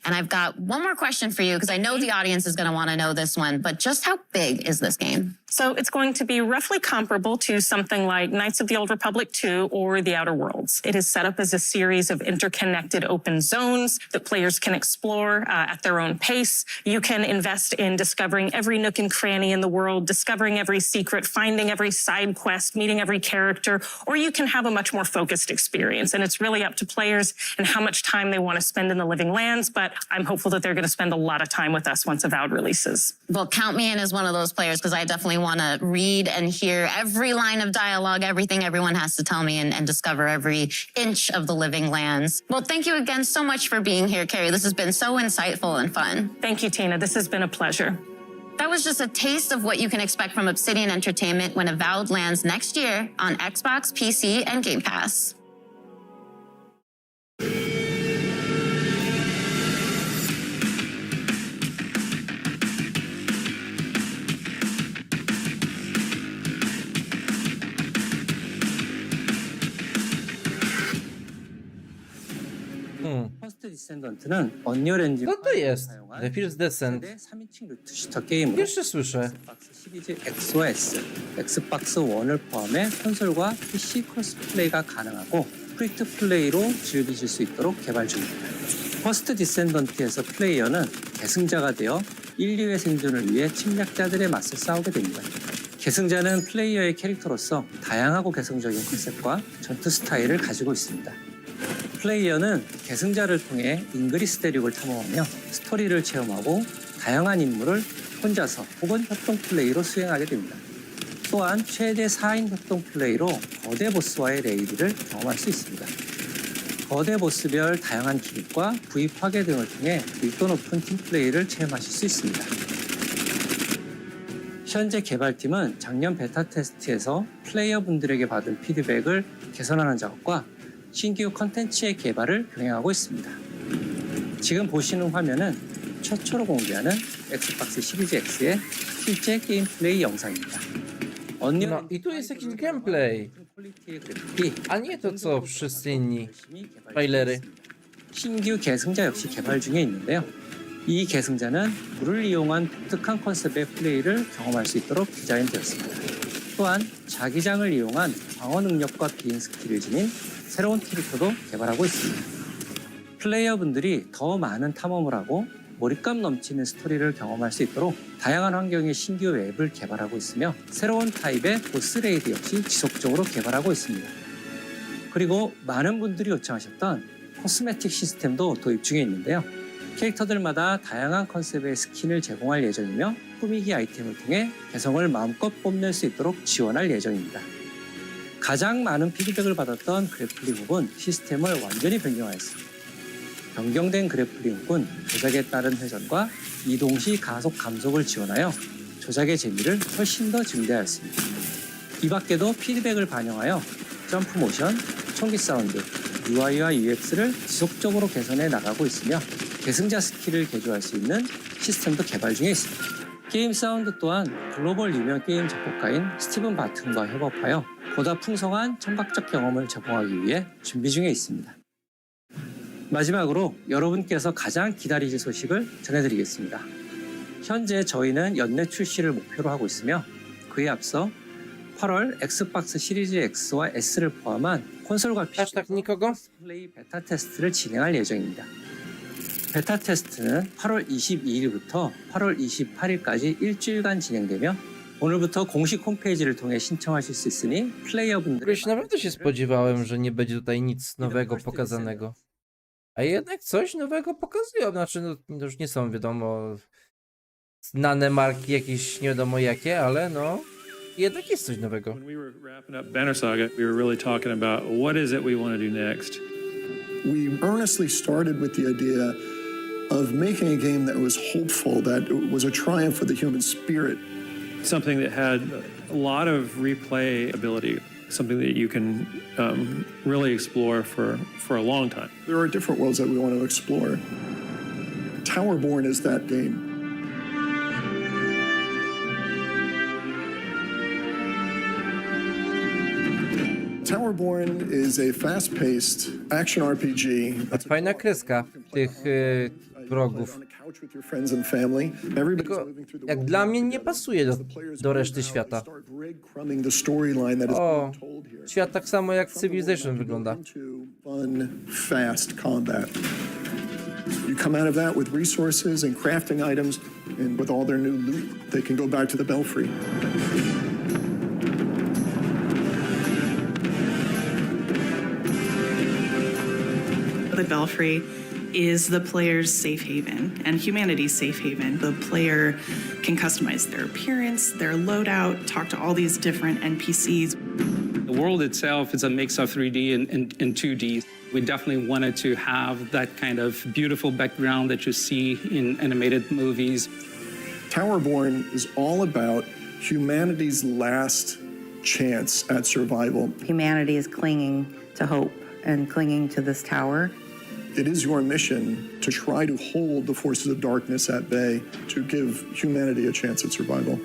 And I've got one more question for you because I know the audience is going to want to know this one, but just how big is this game? So it's going to be roughly comparable to something like Knights of the Old Republic 2 or The Outer Worlds. It is set up as a series of interconnected open zones that players can explore at their own pace. You can invest in discovering every nook and cranny in the world, discovering every secret, finding every side quest, meeting every character, or you can have a much more focused experience. And it's really up to players and how much time they want to spend in the living lands, but I'm hopeful that they're going to spend a lot of time with us once Avowed releases. Well, count me in as one of those players because I definitely want to read and hear every line of dialogue, everything everyone has to tell me, and discover every inch of the living lands. Well, thank you again so much for being here, Carrie. This has been so insightful and fun. Thank you, Tina. This has been a pleasure. That was just a taste of what you can expect from Obsidian Entertainment when Avowed lands next year on Xbox, PC, and Game Pass. 퍼스트 디센던트는 언리얼 엔진 Co to jest? The First Descent. 3인칭 루트 슈터 게임으로 Pierwszy słyszę. 엑스박스 시리즈 X와 S, 엑스박스 1을 포함해 콘솔과 PC 크로스플레이가 가능하고 프리트 플레이로 즐기실 수 있도록 개발 중입니다. 퍼스트 디센던트에서 플레이어는 계승자가 되어 1, 2회 생존을 위해 침략자들에 맞서 싸우게 됩니다. 계승자는 플레이어의 캐릭터로서 다양하고 개성적인 컨셉과 전투 스타일을 가지고 있습니다. 플레이어는 계승자를 통해 잉그리스 대륙을 탐험하며 스토리를 체험하고 다양한 임무를 혼자서 혹은 협동 플레이로 수행하게 됩니다. 또한 최대 4인 협동 플레이로 거대 보스와의 레이드를 경험할 수 있습니다. 거대 보스별 다양한 기믹과 부위 파괴 등을 통해 밀도 높은 팀 플레이를 체험하실 수 있습니다. 현재 개발팀은 작년 베타 테스트에서 플레이어분들에게 받은 피드백을 개선하는 작업과 신규 컨텐츠의 개발을 병행하고 있습니다. 지금 보시는 화면은 최초로 공개하는 엑스박스 시리즈 X의 실제 게임 플레이 영상입니다. No i tu jest jakiś gameplay, a nie to co wszyscy inni trailery. 신규 계승자 역시 개발 중에 있는데요. 이 계승자는 물을 이용한 독특한 컨셉의 플레이를 경험할 수 있도록 디자인되었습니다. 또한 자기장을 이용한 방어 능력과 비행 스킬을 지닌 새로운 캐릭터도 개발하고 있습니다. 플레이어분들이 더 많은 탐험을 하고 몰입감 넘치는 스토리를 경험할 수 있도록 다양한 환경의 신규 맵을 개발하고 있으며 새로운 타입의 보스 레이드 역시 지속적으로 개발하고 있습니다. 그리고 많은 분들이 요청하셨던 코스메틱 시스템도 도입 중에 있는데요. 캐릭터들마다 다양한 컨셉의 스킨을 제공할 예정이며 꾸미기 아이템을 통해 개성을 마음껏 뽐낼 수 있도록 지원할 예정입니다. 가장 많은 피드백을 받았던 그래플링 훅은 시스템을 완전히 변경하였습니다. 변경된 그래플링 훅은 조작에 따른 회전과 이동 시 가속 감속을 지원하여 조작의 재미를 훨씬 더 증대하였습니다. 이 밖에도 피드백을 반영하여 점프 모션, 총기 사운드, UI와 UX를 지속적으로 개선해 나가고 있으며 계승자 스킬을 개조할 수 있는 시스템도 개발 중에 있습니다. 게임 사운드 또한 글로벌 유명 게임 작곡가인 스티븐 바튼과 협업하여 보다 풍성한 청각적 경험을 제공하기 위해 준비 중에 있습니다. 마지막으로 여러분께서 가장 기다리실 소식을 전해드리겠습니다. 현재 저희는 연내 출시를 목표로 하고 있으며 그에 앞서 8월 엑스박스 시리즈 X와 S를 포함한 콘솔과 PC 플레이 베타 테스트를 진행할 예정입니다. 베타 테스트는 8월 22일부터 8월 28일까지 일주일간 진행되며 오늘부터 공식 홈페이지를 통해 신청하실 수 있으니 플레이어분들 Już naprawdę się spodziewałem, że nie będzie tutaj nic nowego pokazanego. A jednak coś nowego pokazują. Znaczy, no, to już nie są, wiadomo, znane marki jakieś nie wiadomo jakie, ale no, jednak jest coś nowego. When we were wrapping up Banner Saga, we were really talking about what is it we want to do next. We earnestly started with the idea of making a game that was hopeful, that was a triumph for the human spirit. Something that had a lot of replay ability, something that you can really explore for a long time. There are different worlds that we want to explore. Towerborn is that game. Towerborn is a fast-paced action RPG. Fajna kreska tych wrogów. Tylko jak dla mnie nie pasuje do reszty świata. O, świat tak samo jak Civilization wygląda. Fast combat. You come out of that with resources and crafting items, and with all their new loot, they can go back to the Belfry. The Belfry is the player's safe haven and humanity's safe haven. The player can customize their appearance, their loadout, talk to all these different NPCs. The world itself is a mix of 3D and 2D. We definitely wanted to have that kind of beautiful background that you see in animated movies. Towerborn is all about humanity's last chance at survival. Humanity is clinging to hope and clinging to this tower. It is your mission to try to hold the forces of darkness at bay, to give humanity a chance at survival.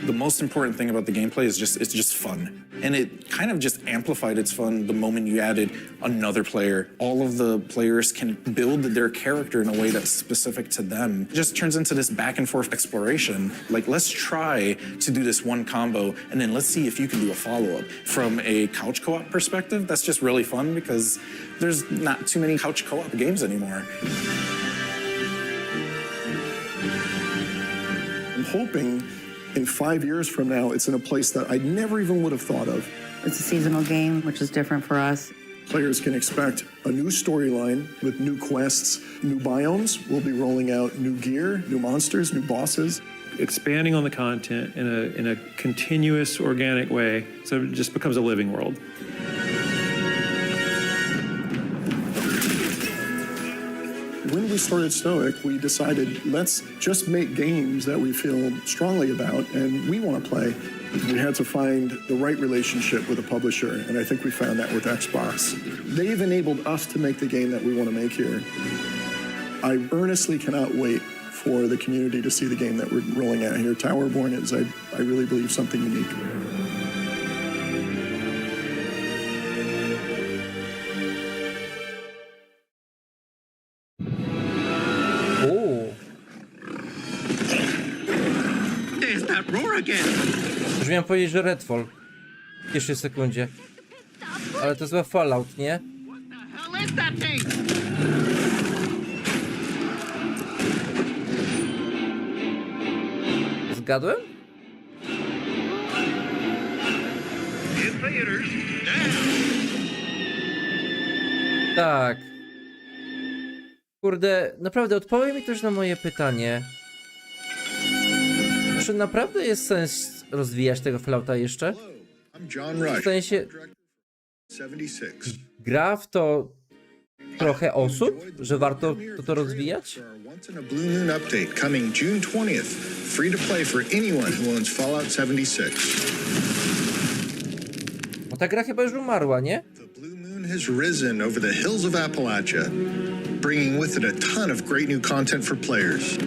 The most important thing about the gameplay is it's just fun. And it kind of just amplified its fun the moment you added another player. All of the players can build their character in a way that's specific to them. It just turns into this back and forth exploration. Like, let's try to do this one combo, and then let's see if you can do a follow-up. From a couch co-op perspective, that's just really fun because there's not too many couch co-op games anymore. I'm hoping in 5 years from now, it's in a place that I never even would have thought of. It's a seasonal game, which is different for us. Players can expect a new storyline with new quests, new biomes. We'll be rolling out new gear, new monsters, new bosses. Expanding on the content in a continuous, organic way, so it just becomes a living world. When we started Stoic, we decided, let's just make games that we feel strongly about and we want to play. We had to find the right relationship with a publisher, and I think we found that with Xbox. They've enabled us to make the game that we want to make here. I earnestly cannot wait for the community to see the game that we're rolling out here. Towerborn is, I really believe, something unique. Już miałem powiedzieć, że Redfall w pierwszej sekundzie. Ale to zły Fallout, nie? Zgadłem? Tak. Kurde, naprawdę odpowie mi też na moje pytanie. Czy naprawdę jest sens rozwijać tego Fallouta jeszcze? W sensie... Gra w to trochę osób, że warto to rozwijać? No ta gra chyba już umarła, nie? Has risen over the hills of Appalachia, bringing with it a ton of great new content for players.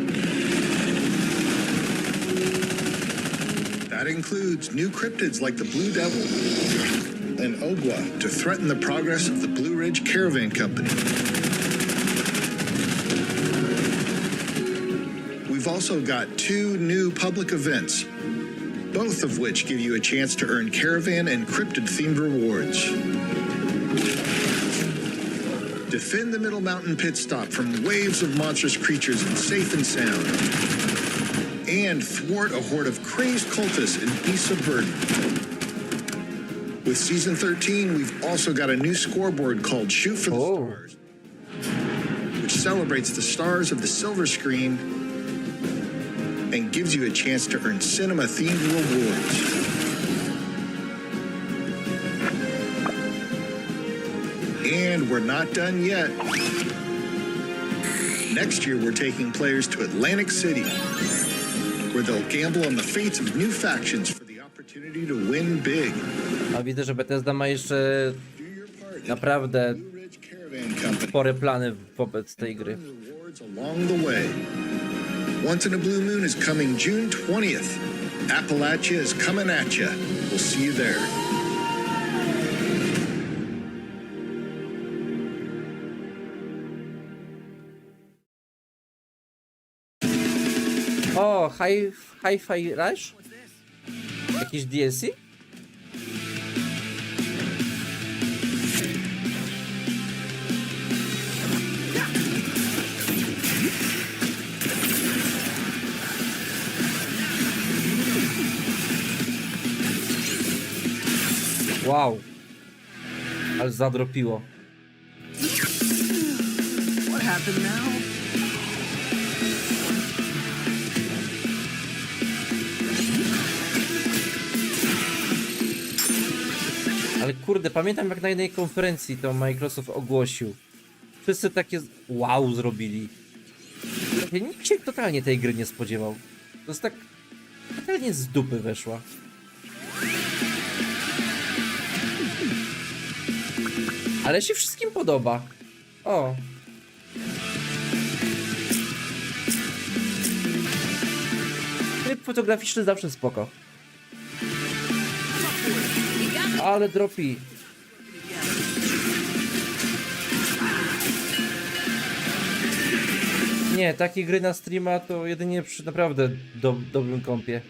That includes new cryptids like the Blue Devil and Ogwa to threaten the progress of the Blue Ridge Caravan Company. We've also got 2 new public events, both of which give you a chance to earn caravan and cryptid-themed rewards. Defend the Middle Mountain pit stop from waves of monstrous creatures and safe and sound. And thwart a horde of crazed cultists and beasts of burden. With Season 13, we've also got a new scoreboard called Shoot for the Stars, which celebrates the stars of the silver screen and gives you a chance to earn cinema-themed rewards. And we're not done yet. Next year, we're taking players to Atlantic City, where they'll gamble on the fates of new factions for the opportunity to win big. A widzę, że Bethesda ma jeszcze naprawdę spore plany wobec tej gry. Along the way. Once in a Blue Moon is coming June 20th. Appalachia is coming at you. We'll see you there. O, Hi-Fi Rush? Jakiś DLC? Wow. Ale zadropiło. What happened now? Ale kurde, pamiętam jak na jednej konferencji to Microsoft ogłosił. Wszyscy takie wow zrobili. Nikt się totalnie tej gry nie spodziewał. To jest tak totalnie z dupy weszła. Ale się wszystkim podoba. O. Tryb fotograficzny zawsze spoko. Ale dropi. Nie, takie gry na streama to jedynie przy naprawdę dobrym kompie.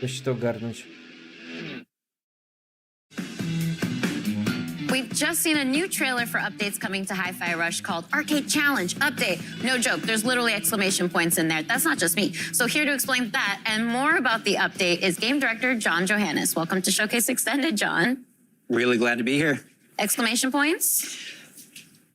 Jeśli to ogarnąć. We've just seen a new trailer for updates coming to Hi-Fi Rush called Arcade Challenge Update. No joke, there's literally exclamation points in there. That's not just me. So here to explain that and more about the update is game director John Johannes. Welcome to Showcase Extended, John. Really glad to be here. Exclamation points?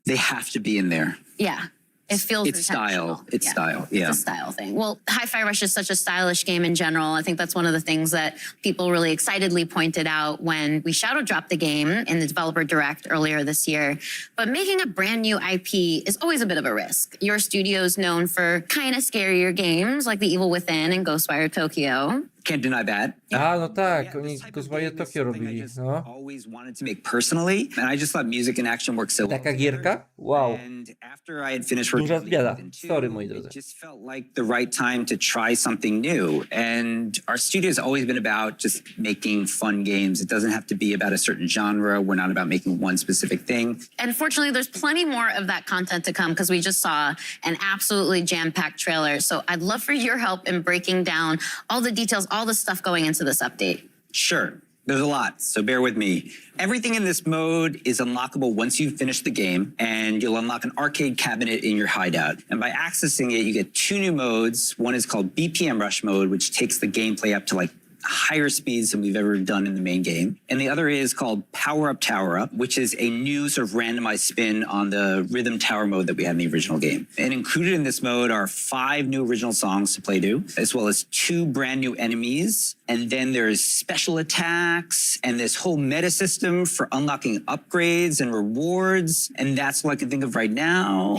They have to be in there. Yeah. It feels It's style. It's style. Yeah. It's a style thing. Well, Hi-Fi Rush is such a stylish game in general. I think that's one of the things that people really excitedly pointed out when we shadow dropped the game in the developer direct earlier this year. But making a brand new IP is always a bit of a risk. Your studio's known for kind of scarier games like The Evil Within and Ghostwire Tokyo. Can't deny that. A, no tak, oni Ghostwire Tokyo robili, no. Always wanted to make personally, and I just thought music and action work so well. Taka gierka? Wow. And after I had finished working Duża zmiana. Sorry, moi drodzy. it just felt like the right time to try something new. And our studio's always been about just making fun games. It doesn't have to be about a certain genre. We're not about making one specific thing. And fortunately, there's plenty more of that content to come because we just saw an absolutely jam-packed trailer. So I'd love for your help in breaking down all the details, all the stuff going into this update? Sure. There's a lot, so bear with me. Everything in this mode is unlockable once you've finished the game, and you'll unlock an arcade cabinet in your hideout. And by accessing it, you get 2 new modes. One is called BPM Rush mode, which takes the gameplay up to like higher speeds than we've ever done in the main game. And the other is called Power Up, Tower Up, which is a new sort of randomized spin on the rhythm tower mode that we had in the original game. And included in this mode are 5 new original songs to play to, as well as 2 brand new enemies. And then there's special attacks and this whole meta system for unlocking upgrades and rewards. And that's what I can think of right now.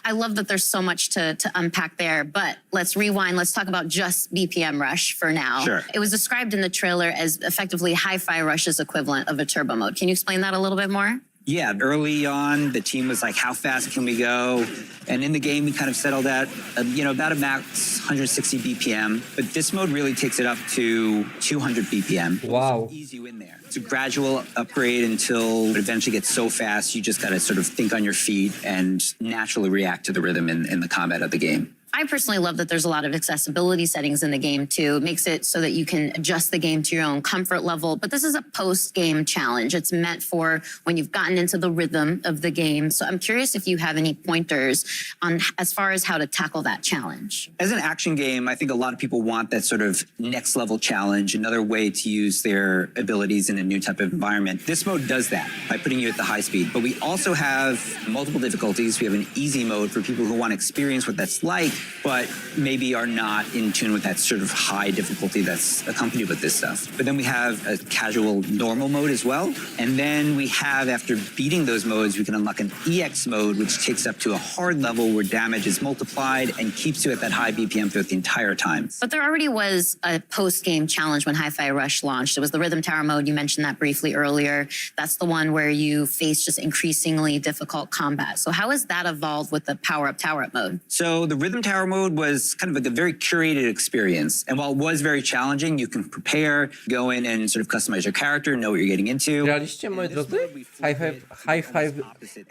I love that there's so much to unpack there, but let's rewind. Let's talk about just BPM Rush for now. Sure. It was described in the trailer as effectively Hi-Fi Rush's equivalent of a turbo mode. Can you explain that a little bit more? Yeah, early on, the team was like, how fast can we go? And in the game, we kind of settled at, about a max 160 BPM. But this mode really takes it up to 200 BPM. Wow. Ease you in there. It's a gradual upgrade until it eventually gets so fast, you just got to sort of think on your feet and naturally react to the rhythm in the combat of the game. I personally love that there's a lot of accessibility settings in the game too. It makes it so that you can adjust the game to your own comfort level. But this is a post-game challenge. It's meant for when you've gotten into the rhythm of the game. So I'm curious if you have any pointers on as far as how to tackle that challenge. As an action game, I think a lot of people want that sort of next level challenge, another way to use their abilities in a new type of environment. This mode does that by putting you at the high speed. But we also have multiple difficulties. We have an easy mode for people who want to experience what that's like, but maybe are not in tune with that sort of high difficulty that's accompanied with this stuff. But then we have a casual normal mode as well. And then we have, after beating those modes, we can unlock an EX mode, which takes up to a hard level where damage is multiplied and keeps you at that high BPM throughout the entire time. But there already was a post-game challenge when Hi-Fi Rush launched. It was the Rhythm Tower mode. You mentioned that briefly earlier. That's the one where you face just increasingly difficult combat. So how has that evolved with the Power Up, Tower Up mode? So the Rhythm Tower mode was kind of like a very curated experience. And while it was very challenging, you can prepare, go in and sort of customize your character, know what you're getting into. Graliście, moi drodzy?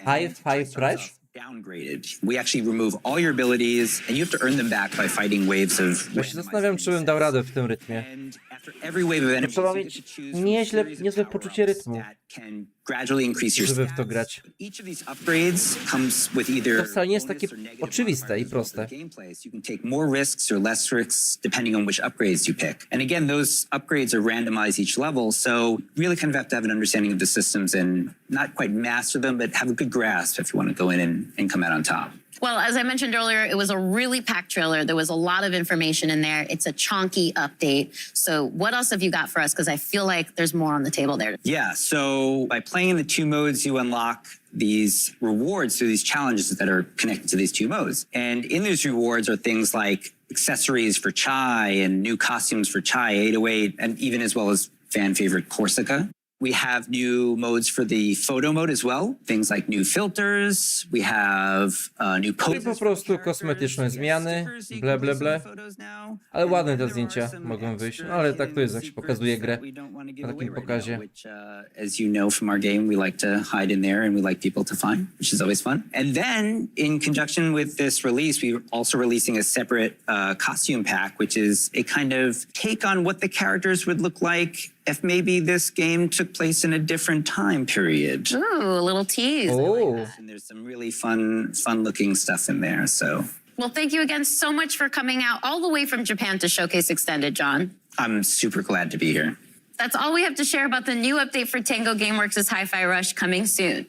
Hi-Fi Rush? Downgraded. We actually remove all your abilities and you have to earn them back by fighting waves of... Bo się zastanawiam, czy bym dał radę w tym rytmie. Every wave of enemies, trzeba mieć niezłe poczucie rytmu, gradually increase your żeby w to grać. Each of these upgrades comes with either To wcale nie jest takie oczywiste i proste. you can take more risks or less risks depending on which upgrades you pick. And again, those upgrades are randomized each level, so you really kind of have to have an understanding of the systems and not quite master them, but have a good grasp if you want to go in and come out on top. Well, as I mentioned earlier, it was a really packed trailer. There was a lot of information in there. It's a chonky update. So what else have you got for us? Because I feel like there's more on the table there. Yeah, so by playing in the 2 modes, you unlock these rewards through these challenges that are connected to these 2 modes. And in those rewards are things like accessories for Chai and new costumes for Chai 808, and even as well as fan favorite Corsica. We have new modes for the photo mode as well. Things like new filters. We have new poses. Czyli po prostu kosmetyczne zmiany, ble, ble, ble. Ale ładne te zdjęcia mogą wyjść. No ale tak to jest, jak się pokazuje grę na takim pokazie. As you know from our game, we like to hide in there and we like people to find, which is always fun. And then in conjunction with this release, we're also releasing a separate costume pack, which is a kind of take on what the characters would look like if maybe this game took place in a different time period. Ooh, a little tease. Oh. And there's some really fun looking stuff in there, so. Well, thank you again so much for coming out all the way from Japan to Showcase Extended, John. I'm super glad to be here. That's all we have to share about the new update for Tango Gameworks' Hi-Fi Rush coming soon.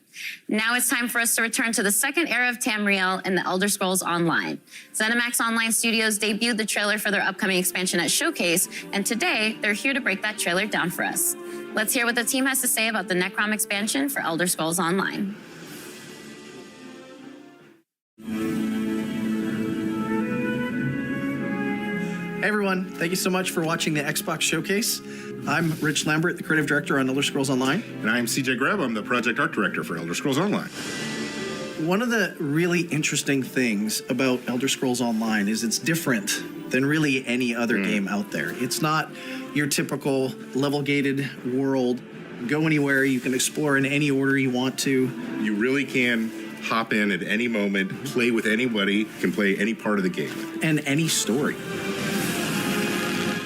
Now it's time for us to return to the second era of Tamriel and the Elder Scrolls Online. ZeniMax Online Studios debuted the trailer for their upcoming expansion at Showcase, and today they're here to break that trailer down for us. Let's hear what the team has to say about the Necrom expansion for Elder Scrolls Online. Hey everyone, thank you so much for watching the Xbox Showcase. I'm Rich Lambert, the creative director on Elder Scrolls Online. And I'm CJ Greb, I'm the project art director for Elder Scrolls Online. One of the really interesting things about Elder Scrolls Online is it's different than really any other game out there. It's not your typical level-gated world. Go anywhere, you can explore in any order you want to. You really can hop in at any moment, play with anybody, can play any part of the game. And any story.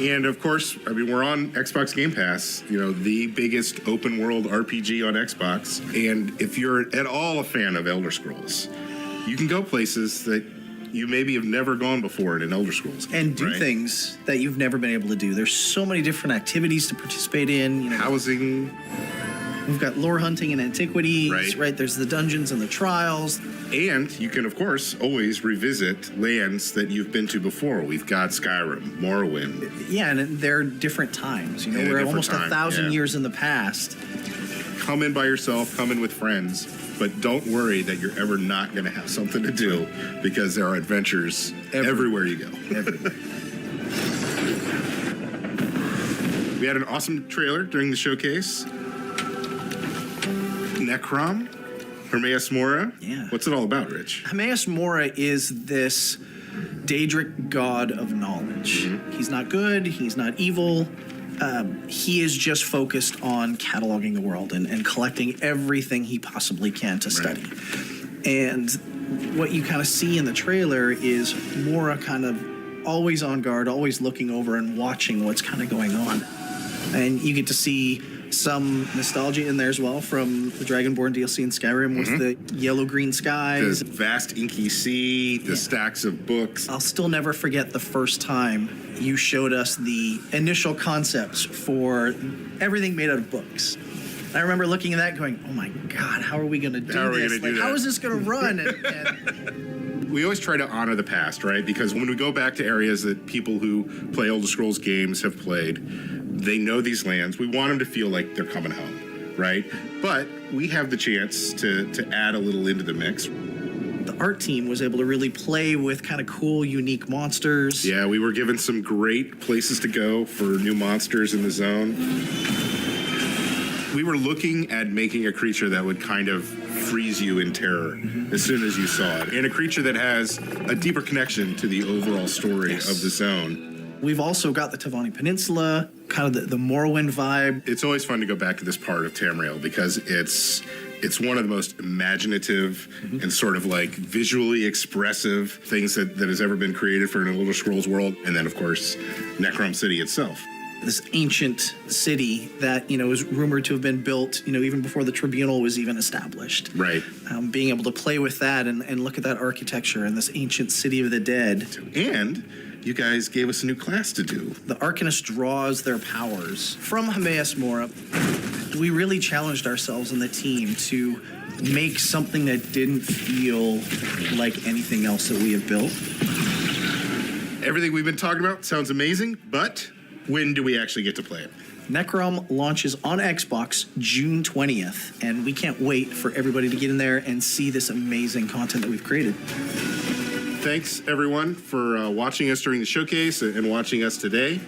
And of course, I mean, we're on Xbox Game Pass, you know, the biggest open world RPG on Xbox. And if you're at all a fan of Elder Scrolls, you can go places that you maybe have never gone before in Elder Scrolls. And do things that you've never been able to do. There's so many different activities to participate in. You know, housing. We've got lore hunting and antiquities, right? There's the dungeons and the trials. And you can, of course, always revisit lands that you've been to before. We've got Skyrim, Morrowind. Yeah, and they're different times. You know, we're almost 1,000 years in the past. Come in by yourself, come in with friends, but don't worry that you're ever not going to have something to do because there are adventures everywhere you go. Everywhere. We had an awesome trailer during the showcase. Necrom, Hermaeus Mora. Yeah. What's it all about, Rich? Hermaeus Mora is this Daedric god of knowledge. He's not good, he's not evil. He is just focused on cataloging the world and collecting everything he possibly can to study. And what you kind of see in the trailer is Mora kind of always on guard, always looking over and watching what's kind of going on. And you get to see some nostalgia in there as well from the Dragonborn DLC in Skyrim with the yellow-green skies. The vast inky sea, the stacks of books. I'll still never forget the first time you showed us the initial concepts for everything made out of books. I remember looking at that going, oh my God, how are we going to do this? Like, how is this going to run? We always try to honor the past, right? Because when we go back to areas that people who play Elder Scrolls games have played, they know these lands. We want them to feel like they're coming home, right? But we have the chance to add a little into the mix. The art team was able to really play with kind of cool, unique monsters. Yeah, we were given some great places to go for new monsters in the zone. We were looking at making a creature that would kind of freeze you in terror as soon as you saw it. And a creature that has a deeper connection to the overall story of the zone. We've also got the Tavani Peninsula, kind of the Morrowind vibe. It's always fun to go back to this part of Tamriel because it's one of the most imaginative and sort of like visually expressive things that has ever been created for an Elder Scrolls world. And then, of course, Necrom City itself. This ancient city that, you know, is rumored to have been built, you know, even before the tribunal was even established. Right. Being able to play with that and look at that architecture and this ancient city of the dead. And you guys gave us a new class to do. The Arcanist draws their powers from Hermaeus Mora. We really challenged ourselves and the team to make something that didn't feel like anything else that we have built. Everything we've been talking about sounds amazing, but when do we actually get to play it? Necrom launches on Xbox June 20th, and we can't wait for everybody to get in there and see this amazing content that we've created. Thanks, everyone, for watching us during the showcase and watching us today.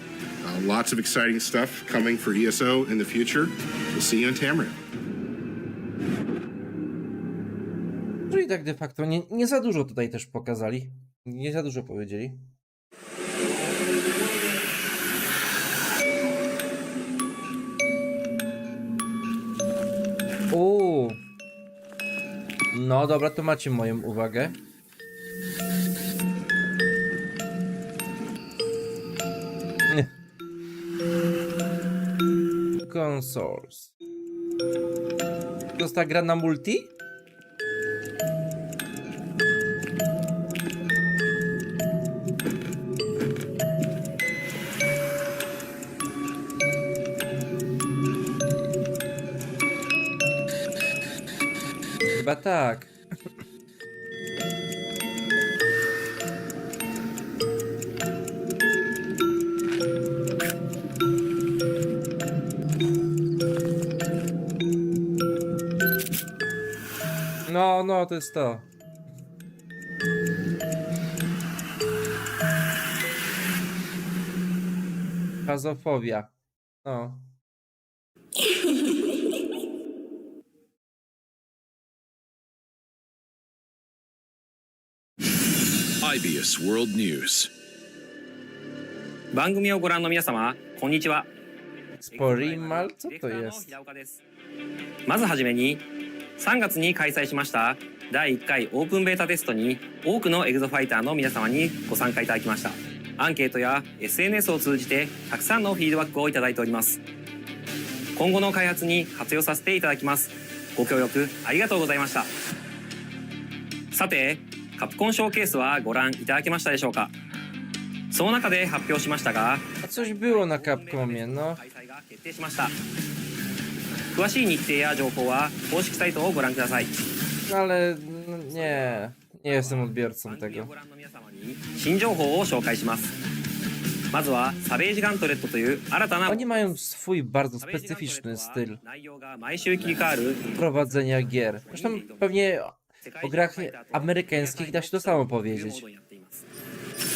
Lots of exciting stuff coming for ESO in the future. We'll see you in Tamriel. Czyli tak de facto nie za dużo tutaj też pokazali. Nie za dużo powiedzieli. No dobra, to macie moją uwagę. Consoles. To jest ta gra na multi? Chyba tak. No, to jest to. Fazofobia. No. IBS World News. 番組をご覧の皆様、こんにちは。Sporimal? Co to jest? まずはじめに、3月に開催しました第1回オープンベータテストに多くのエグゾファイターの皆様にご参加いただきました。アンケートや SNS を通じてたくさんのフィードバックをいただいております。今後の開発に活用させていただきます。ご協力ありがとうございました。さて、カプコンショーケースはご覧いただけましたでしょうか。その中で発表しましたが、 Coś było na Capcomie, no. 開催が決定しました。詳しい日程や情報は公式サイトをご覧ください。 Ale nie jestem odbiorcą tego. 新情報を紹介します。まずはサベージガントレットという新たな Oni mają swój bardzo specyficzny styl 内容が毎週切り替わる prowadzenia gier. Zresztą pewnie o grach amerykańskich da się to samo powiedzieć.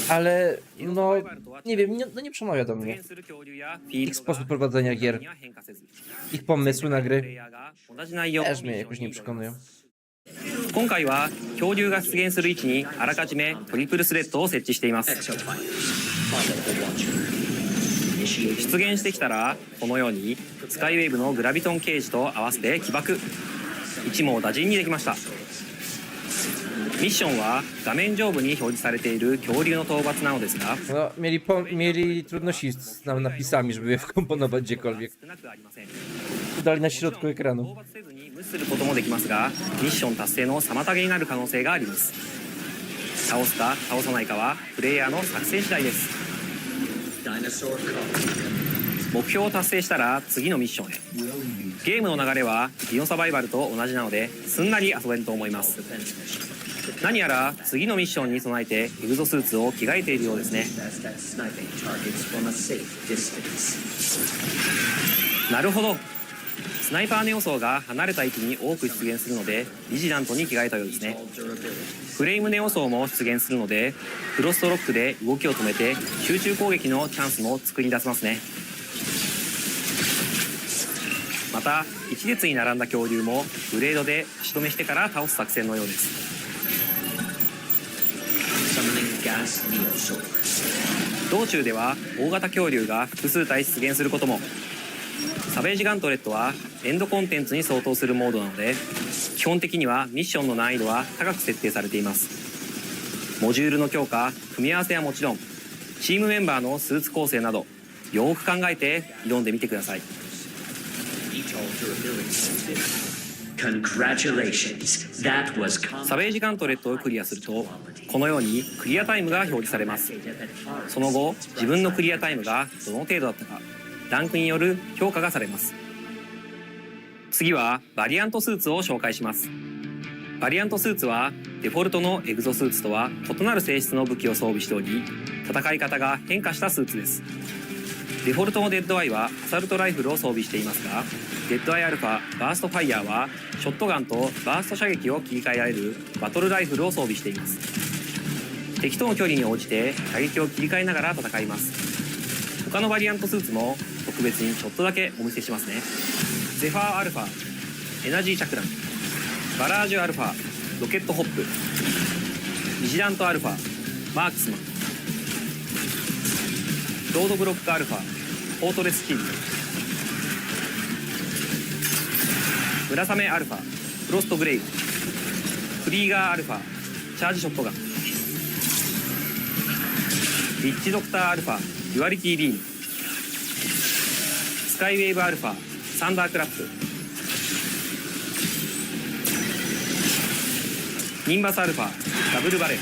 Ale no nie wiem, nie przemawia do mnie ich sposób prowadzenia gier, ich pomysły na gry też mnie jakoś nie przekonują. 今回は恐竜が出現する位置にあらかじめトリプルスレッドを設置しています。出現してきたらこのようにスカイウェーブのグラビトンケージと合わせて起爆、一網打尽にできました。ミッションは画面上部に表示されている恐竜の討伐なのですが、 No, mieli trudności z napisami, żeby je wkomponować gdziekolwiek. Dali na środku ekranu. 無視することもできますが、ミッション達成の妨げになる可能性があります。倒すか倒さないかはプレイヤーの作戦次第です。目標を達成したら次のミッションへ。ゲームの流れはディノサバイバルと同じなのですんなり遊べると思います。何やら次のミッションに備えてエグゾスーツを着替えているようですね。なるほど。スナイパーの要素が離れた位置に多く出現するのでビジラントに着替えたようですね。フレームネオ層も出現するのでフロストロックで動きを止めて集中攻撃のチャンスも作り出せますね。また一列に並んだ恐竜もブレードで足止めしてから倒す作戦のようです。道中では大型恐竜が複数体出現することも。サベージガントレットはエンドコンテンツに相当するモードなので基本的にはミッションの難易度は高く設定されています。モジュールの強化、組み合わせはもちろんチームメンバーのスーツ構成などよく考えて挑んでみてください。サベージガントレットをクリアするとこのようにクリアタイムが表示されます。その後自分のクリアタイムがどの程度だったかランクによる評価がされます。次はバリアントスーツを紹介します。バリアントスーツはデフォルトのエグゾスーツとは異なる性質の武器を装備しており戦い方が変化したスーツです。デフォルトのデッドアイはアサルトライフルを装備していますがデッドアイアルファバーストファイヤーはショットガンとバースト射撃を切り替えられるバトルライフルを装備しています。敵との距離に応じて射撃を切り替えながら戦います。他のバリアントスーツも特別にちょっとだけお見せしますね。ゼファーアルファ、エナジーチャクラン、バラージュアルファ、ロケットホップ、ビジラントアルファ、マークスマン、ロードブロックアルファ、フォートレスキング、村雨アルファ、フロストグレイブ、フリーガーアルファ、チャージショットガン、リッチドクターアルファ、デュアリティビーム、スカイウェーブアルファ、サンダークラップ、ニンバスアルファ、ダブルバレル、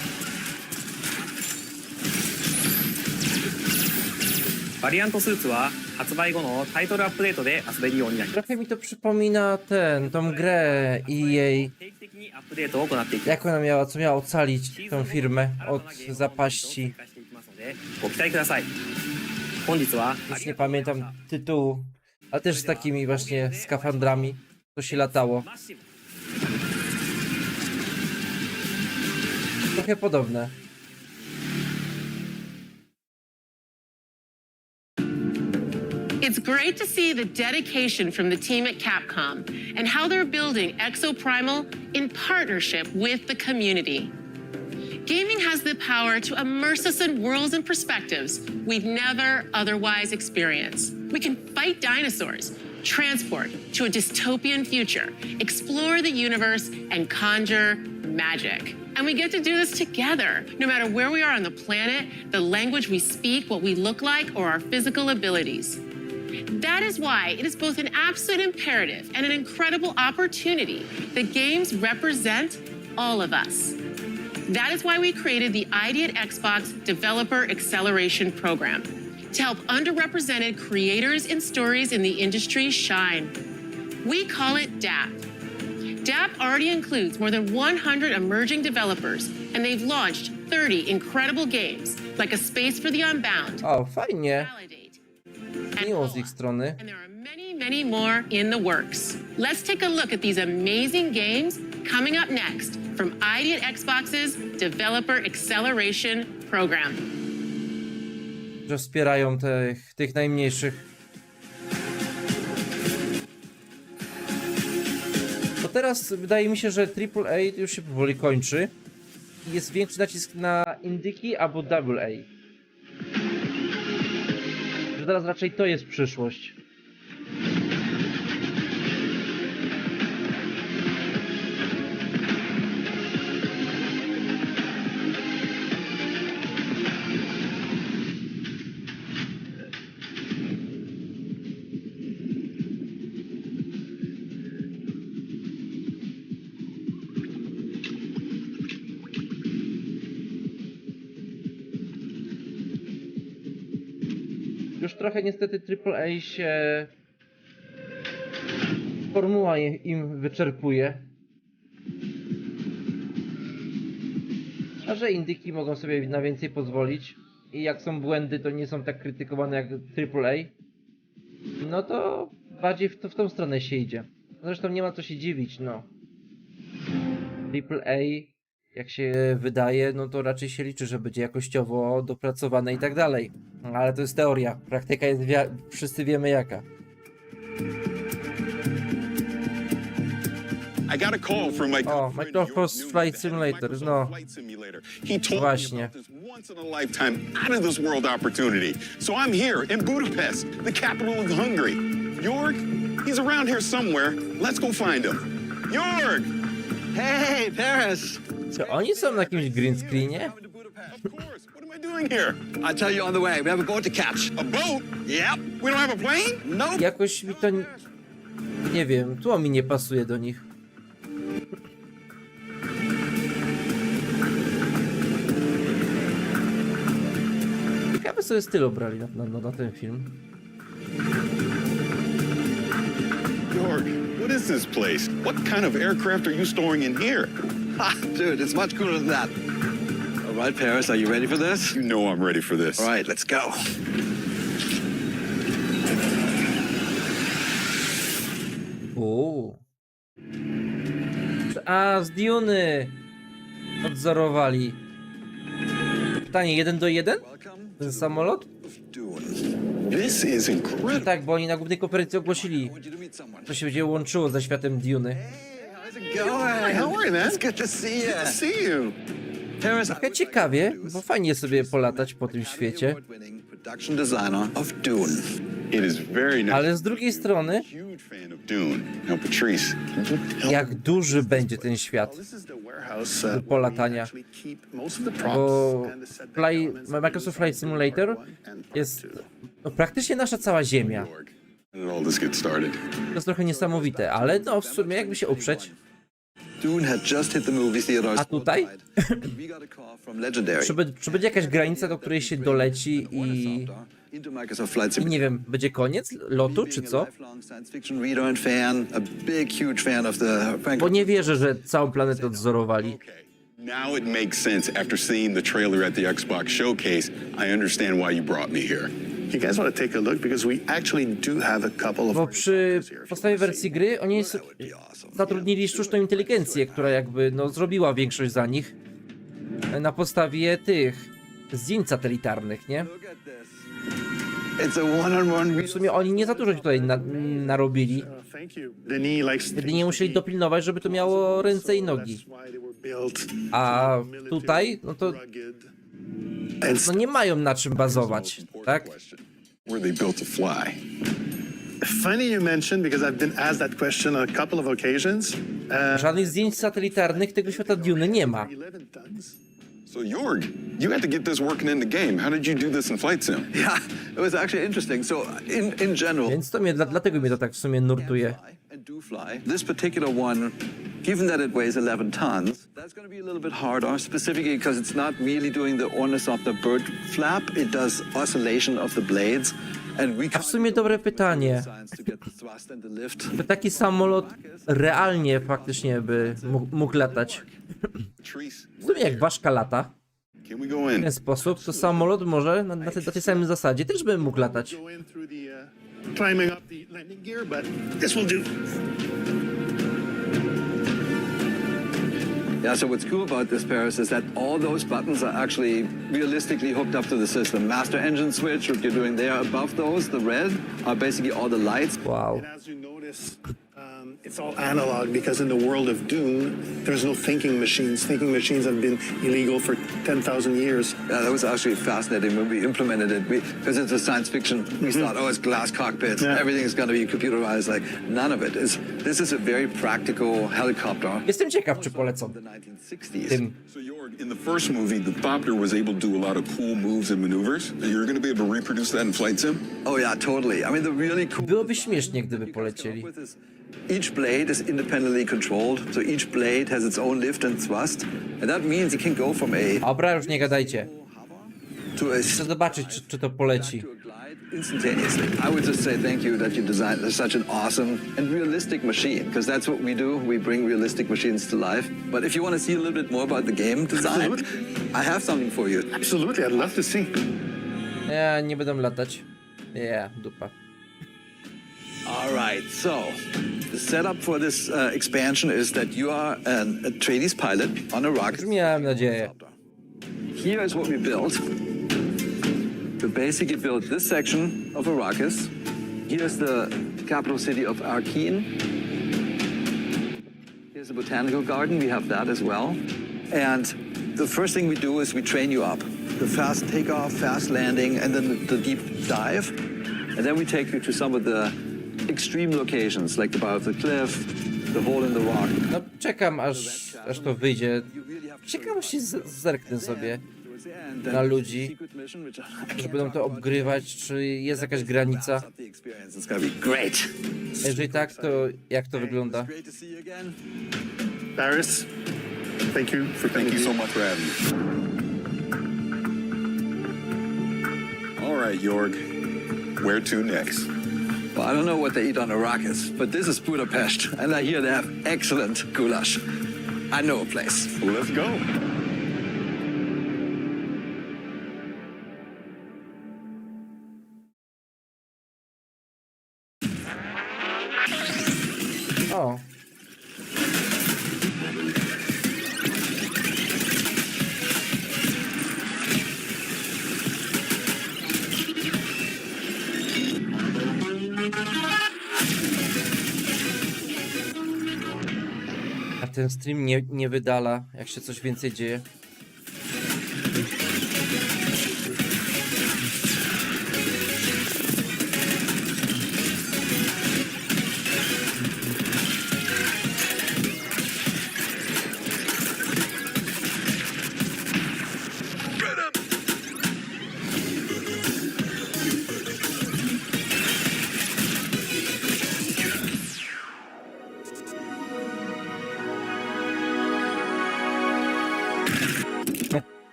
バリアントスーツは発売後のタイトルアップデートで遊べるようになります。 Trochę mi to przypomina tą grę i jej... Jak ona miała, co miała ocalić tę firmę od zapaści. ご期待ください。本日は Już nie pamiętam tytułu, ale też z takimi właśnie skafandrami, to się latało. Trochę podobne. It's great to see the dedication from the team at Capcom and how they're building Exoprimal in partnership with the community. Gaming has the power to immerse us in worlds and perspectives we'd never otherwise experience. We can fight dinosaurs, transport to a dystopian future, explore the universe, and conjure magic. And we get to do this together, no matter where we are on the planet, the language we speak, what we look like, or our physical abilities. That is why it is both an absolute imperative and an incredible opportunity that games represent all of us. That is why we created the ID at Xbox Developer Acceleration Program to help underrepresented creators and stories in the industry shine. We call it DAP. DAP already includes more than 100 emerging developers, and they've launched 30 incredible games, like A Space for the Unbound. O, fajnie. Miło z ich strony. And there are many, many more in the works. Let's take a look at these amazing games coming up next from ID at Xbox's Developer Acceleration Program. Że wspierają tych najmniejszych. To teraz wydaje mi się, że AAA już się powoli kończy. I jest większy nacisk na indyki albo AA. Że teraz raczej to jest przyszłość. Już trochę niestety AAA się... Formuła im wyczerpuje. A że indyki mogą sobie na więcej pozwolić i jak są błędy, to nie są tak krytykowane jak AAA, no to bardziej w tą stronę się idzie. Zresztą nie ma co się dziwić, no. AAA, jak się wydaje, no to raczej się liczy, że będzie jakościowo dopracowane i tak dalej. Ale to jest teoria. Praktyka jest, wszyscy wiemy jaka. I got a call from my Microsoft Flight Simulator, no. He told me about this once in a lifetime, out of this world opportunity. So I'm here in Budapest, the capital of Hungary. Jorg, he's around here somewhere. Let's go find him. Jorg! Hey, Paris! Czy oni są na jakimś green screenie? What am I doing here? I'll tell you on the way. We have a boat to catch. A boat? Yep. We don't have a plane? Nope. Jakoś mi to... Nie wiem, tło mi nie pasuje do nich. Ciekawe sobie styl obrali na ten film. Jorg, what is this place? What kind of aircraft are you storing in here? Ha, dude, it's much cooler than that. All right, Paris, are you ready for this? You know I'm ready for this. All right, let's go. A, z Duny odzorowali. Pytanie, 1 do 1? Ten samolot? This is incredible. Tak, bo oni na głównej konferencji ogłosili, co się będzie łączyło ze światem Duny. How are you, man? It's good to see you. Good to see you. Trochę ciekawie, bo fajnie sobie polatać po tym świecie. Ale z drugiej strony, jak duży będzie ten świat do polatania. Bo Microsoft Flight Simulator jest praktycznie nasza cała Ziemia. To jest trochę niesamowite, ale no w sumie jakby się uprzeć. A tutaj? Czy będzie jakaś granica, do której się doleci i nie wiem, będzie koniec lotu, czy co? Bo nie wierzę, że całą planetę odzorowali. Now it makes sense after seeing the trailer at the Xbox showcase. I understand why you brought me here. You guys want to take a look because we actually do have a couple of. Bo przy podstawie wersji gry oni zatrudnili sztuczną inteligencję, która jakby no zrobiła większość za nich na podstawie tych zdjęć satelitarnych, nie? W sumie oni nie za dużo tutaj narobili. Jedynie musieli dopilnować, żeby to miało ręce i nogi. A tutaj, no to no nie mają na czym bazować, tak? funny you mentioned, because I've been asked that question on a couple of occasions. Żadnych zdjęć satelitarnych tego świata Duny nie ma. So Jorg, you had to get this working in the game. How did you do this in Flight Sim? Yeah, it was actually interesting. So in general, Więc to dlatego mnie to tak w sumie nurtuje. and do fly. This particular one, given that it weighs 11 tons, that's going to be a little bit harder, specifically because it's not really doing the ornithopter bird flap. It does oscillation of the blades. And we A w sumie dobre pytanie. Czy taki samolot realnie faktycznie by mógł latać? W sumie jak ważka lata w ten sposób, to samolot może na tej samej zasadzie też by mógł latać. Climbing up the landing gear, but this will do. Yeah, so what's cool about this, Paris, is that all those buttons are actually realistically hooked up to the system. Master engine switch, what you're doing there above those, the red, are basically all the lights. Wow. And as you notice, it's all analog because in the world of Dune, there's no thinking machines. Thinking machines have been illegal for 10,000 years. Yeah, that was actually fascinating when we implemented it. Because it's a science fiction, we thought, oh, it's glass cockpits, everything's going to be computerized. Like, none of it. This is a very practical helicopter. Jestem ciekaw, czy polecą. Tym. So Jorg, in the first movie, the Thopter was able to do a lot of cool moves and maneuvers. You're going to be able to reproduce that in Flight Sim? Oh yeah, totally. I mean, the really cool... Byłoby śmiesznie, gdyby polecieli. Each blade is independently controlled, so each blade has its own lift and thrust, and that means you can go from a... Dobra, już nie gadajcie. To a... Chcę zobaczyć, czy to poleci. Instantaneously. I would just say thank you that you designed such an awesome and realistic machine, because that's what we do. We bring realistic machines to life. But if you want to see a little bit more about the game design, I have something for you. Absolutely, I'd love to see. Ja nie będę latać. Dupa. All right, so the setup for this expansion is that you are a Atreides pilot on a rocket. Miałem nadzieję. Here is what we built. We basically built this section of Arrakis. Here's the capital city of Arkeen. Here's the botanical garden. We have that as well. And the first thing we do is we train you up. The fast takeoff, fast landing, and then the deep dive. And then we take you to some of the extreme locations, like the bow of the cliff, the hole in the rock. No, czekam aż to wyjdzie. Ciekawości zerknę sobie na ludzi, że będą to obgrywać, czy jest jakaś granica. A jeżeli tak, to jak to wygląda? Paris, thank you so much for having me. All right, Jorg, where to next? Well, I don't know what they eat on Arrakis, but this is Budapest, and I hear they have excellent goulash. I know a place. Well, let's go. O. A ten stream nie wydala, jak się coś więcej dzieje.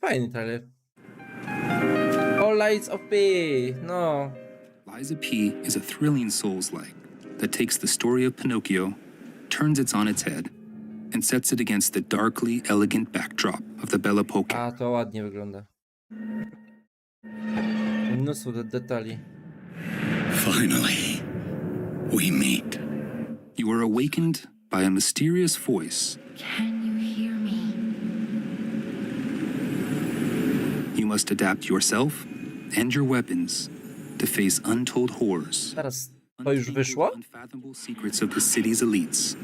Fajny trailer. All Lights of P. No. Liza P is a thrilling Souls-like that takes the story of Pinocchio, turns it on its head, and sets it against the darkly elegant backdrop of the Belle Époque. A to ładnie wygląda. Mnóstwo detali. Finally, we meet. You are awakened by a mysterious voice. Can you hear me? You must adapt yourself and your weapons to face untold horrors. Teraz to już wyszło? Unfathomable secrets of the city's elites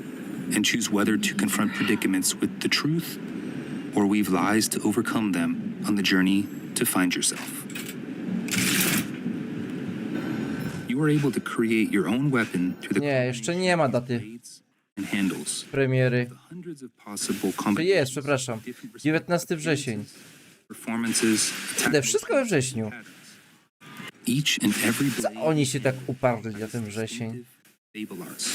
and choose whether to confront predicaments with the truth or weave lies to overcome them on the journey to find yourself. You are able to create your own weapon through the Nie, jeszcze nie ma daty and handles. premiery. Hundreds of possible To jest, przepraszam. 19 wrzesień. performances. Te wszystko we wrześniu. Each and every Co oni się tak uparli na ten wrzesień? Fable Arts.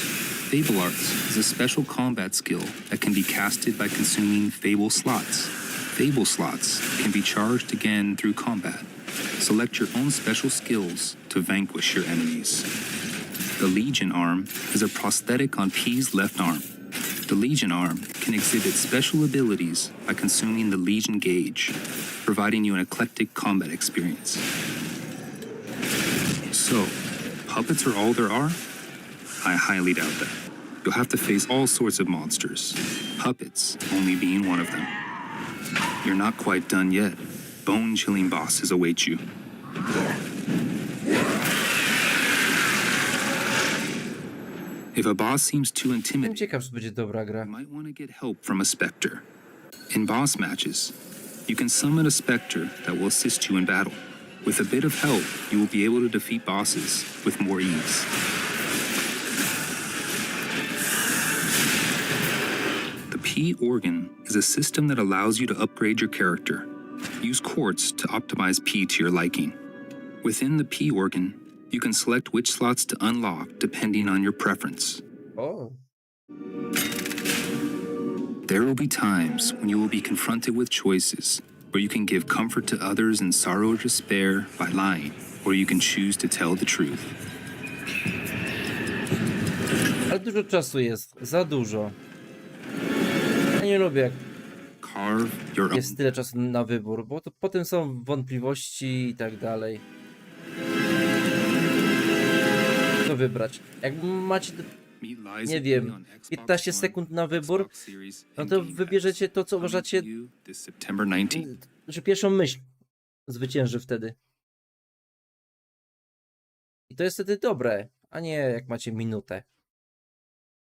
Fable Arts is a special combat skill that can be casted by consuming Fable slots. Fable slots can be charged again through combat. Select your own special skills to vanquish your enemies. The Legion arm is a prosthetic on P's left arm. The Legion arm can exhibit special abilities by consuming the Legion gauge, providing you an eclectic combat experience. So, puppets are all there are? I highly doubt that. You'll have to face all sorts of monsters, puppets only being one of them. You're not quite done yet. Bone-chilling bosses await you. If a boss seems too intimidating, Ciekaw, czy będzie dobra gra. you might want to get help from a specter. In boss matches, you can summon a specter that will assist you in battle. With a bit of help, you will be able to defeat bosses with more ease. The P organ is a system that allows you to upgrade your character. Use quartz to optimize P to your liking. Within the P organ, you can select which slots to unlock depending on your preference. O, There will be times when you will be confronted with choices where you can give comfort to others in sorrow or despair by lying, or you can choose to tell the truth. ale dużo czasu jest. Za dużo. Ja nie lubię, jak Carve your own. jest tyle czasu na wybór, bo to potem są wątpliwości i tak dalej. Co wybrać? Jak macie, Meet Liza nie King wiem, on Xbox 15 One, sekund na wybór, Xbox Series, no and to Game Pass. wybierzecie to, co Coming uważacie, to you this September 19th. że pierwszą myśl zwycięży wtedy. I to jest wtedy dobre, a nie jak macie minutę.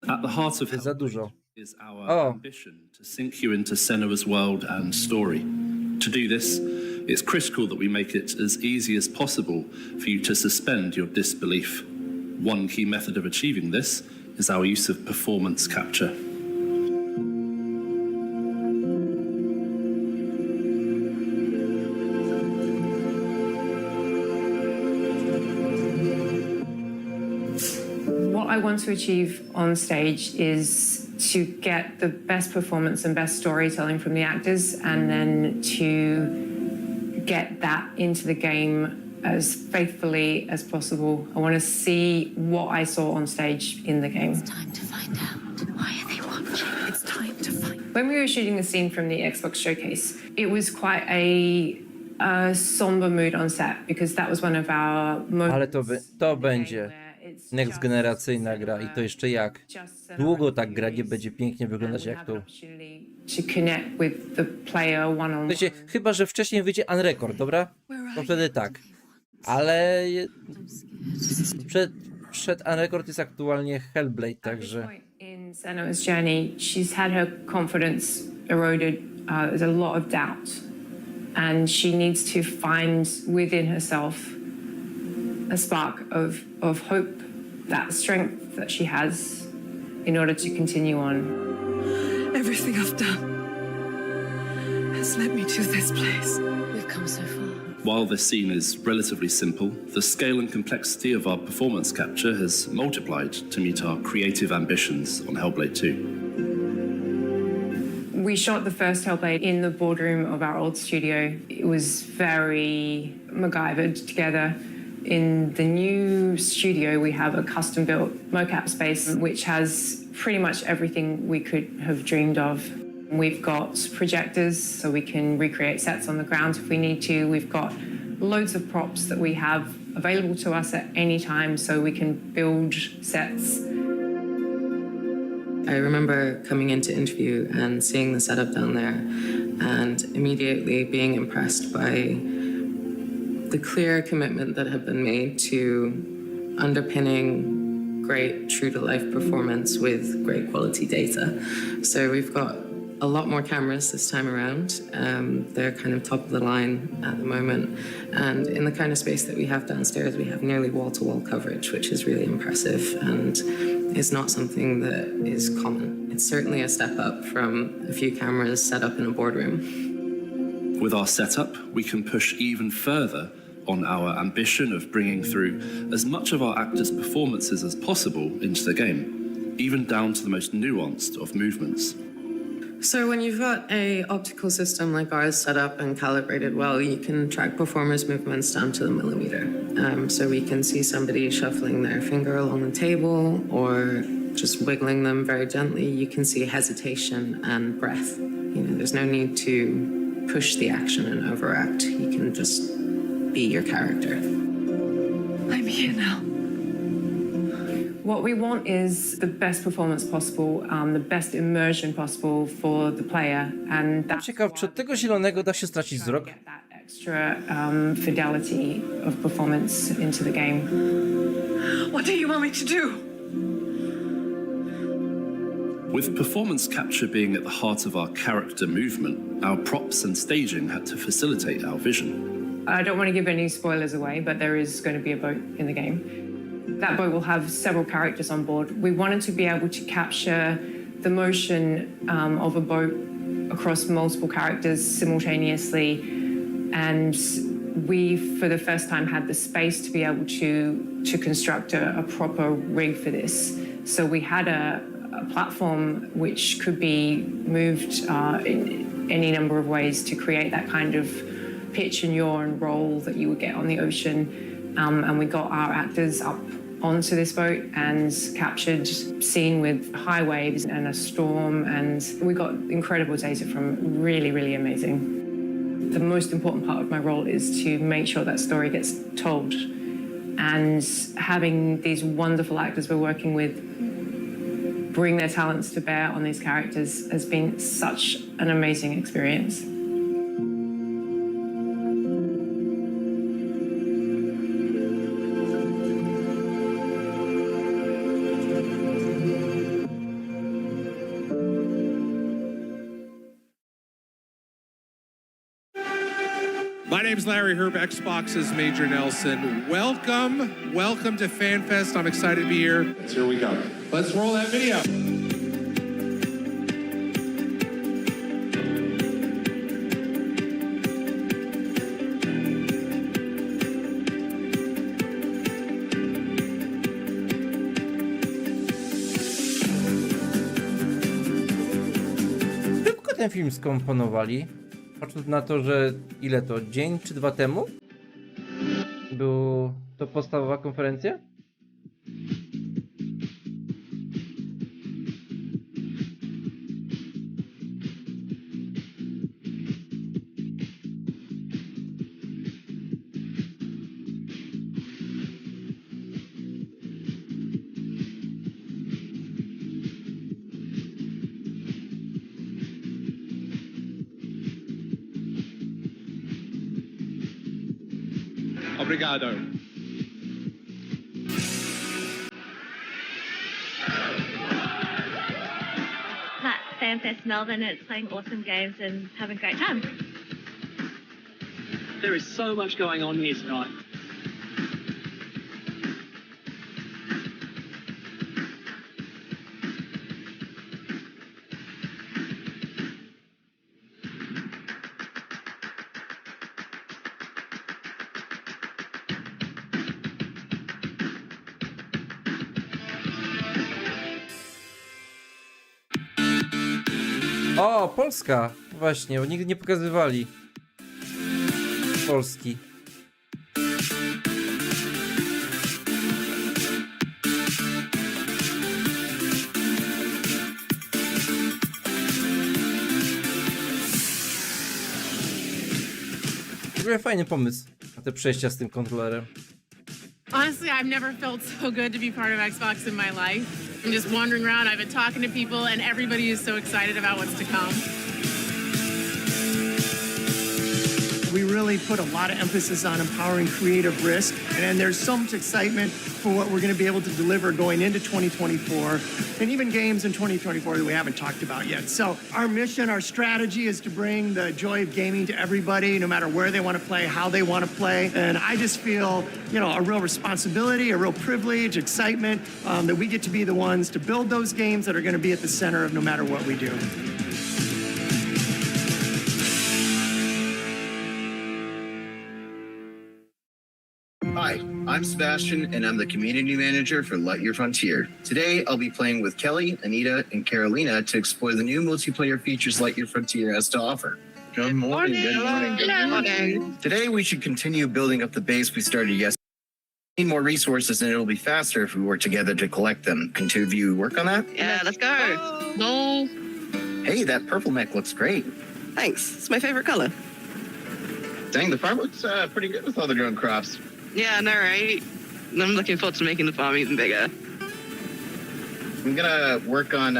At the heart of To jest za dużo. is our O, ambition to sink you into Senua's world and story. To do this, it's critical that we make it as easy as possible for you to suspend your disbelief. One key method of achieving this is our use of performance capture. What I want to achieve on stage is to get the best performance and best storytelling from the actors, and then to get that into the game as faithfully as possible. I want to see what I saw on stage in the game. It's time to find out. Why are they watching? It's time to find. When we were shooting a scene from the Xbox showcase, it was quite a somber mood on set, because that was one of our most. ale to będzie next generacyjna gra i to jeszcze jak. Długo tak gra nie będzie pięknie wyglądać jak tu. To connect with the player one on Wiecie, chyba że wcześniej wyjdzie Unrecord, dobra? To wtedy tak. Ale przed Unrecord jest aktualnie Hellblade, także In Senua's journey, she's had her confidence eroded. There's a lot of doubt, and she needs to find within herself a spark of hope, that strength that she has, in order to continue on. Everything I've done has led me to this place. We've come so far. While this scene is relatively simple, the scale and complexity of our performance capture has multiplied to meet our creative ambitions on Hellblade 2. We shot the first Hellblade in the boardroom of our old studio. It was very MacGyvered together. In the new studio, we have a custom-built mocap space, which has pretty much everything we could have dreamed of. We've got projectors, so we can recreate sets on the ground if we need to. We've got loads of props that we have available to us at any time, so we can build sets. I remember coming into interview and seeing the setup down there and immediately being impressed by the clear commitment that had been made to underpinning great true-to-life performance with great quality data. So we've got a lot more cameras this time around. They're kind of top of the line at the moment. And in the kind of space that we have downstairs, we have nearly wall-to-wall coverage, which is really impressive and is not something that is common. It's certainly a step up from a few cameras set up in a boardroom. With our setup, we can push even further on our ambition of bringing through as much of our actors' performances as possible into the game, even down to the most nuanced of movements. So when you've got a optical system like ours set up and calibrated well, you can track performers' movements down to the millimeter. So we can see somebody shuffling their finger along the table or just wiggling them very gently. You can see hesitation and breath. You know, there's no need to push the action and overact. You can just be your character. I'm here now. What we want is the best performance possible, the best immersion possible for the player, and that's Ciekaw, czy od tego zielonego da się stracić wzrok? that extra fidelity of performance into the game. What do you want me to do? With performance capture being at the heart of our character movement, our props and staging had to facilitate our vision. I don't want to give any spoilers away, but there is going to be a boat in the game. That boat will have several characters on board. We wanted to be able to capture the motion of a boat across multiple characters simultaneously, and we, for the first time, had the space to be able to construct a proper rig for this. So we had a platform which could be moved in any number of ways to create that kind of pitch and yaw and roll that you would get on the ocean. And we got our actors up onto this boat and captured scene with high waves and a storm, and we got incredible data from really, really amazing. The most important part of my role is to make sure that story gets told, and having these wonderful actors we're working with bring their talents to bear on these characters has been such an amazing experience. My name's Larry Herb, Xbox's Major Nelson. Welcome to FanFest. I'm excited to be here. Here we go. Let's roll that video. Szybko ten film skomponowali. Patrząc na to, że ile to, dzień czy dwa temu była to podstawowa konferencja? Obrigado. At FanFest Melbourne, it's playing awesome games and having a great time. There is so much going on here tonight. O, Polska! Właśnie, bo nigdy nie pokazywali Polski. W ogóle fajny pomysł na te przejścia z tym kontrolerem. Honestly, I've never felt so good to be part of Xbox in my life. I'm just wandering around, I've been talking to people, and everybody is so excited about what's to come. We really really put a lot of emphasis on empowering creative risk, and there's so much excitement for what we're going to be able to deliver going into 2024, and even games in 2024 that we haven't talked about yet. So our mission, our strategy is to bring the joy of gaming to everybody, no matter where they want to play, how they want to play, and I just feel, a real responsibility, a real privilege, excitement that we get to be the ones to build those games that are going to be at the center of no matter what we do. Hi, I'm Sebastian, and I'm the community manager for Light Your Frontier. Today, I'll be playing with Kelly, Anita, and Carolina to explore the new multiplayer features Light Your Frontier has to offer. Good morning. Good morning. Good morning. Today, we should continue building up the base we started yesterday. We need more resources, and it'll be faster if we work together to collect them. Can two of you work on that? Yeah, let's go. No. Hey, that purple mech looks great. Thanks. It's my favorite color. Dang, the farm looks pretty good with all the grown crops. Yeah, I know, right? I'm looking forward to making the farm even bigger. I'm gonna work on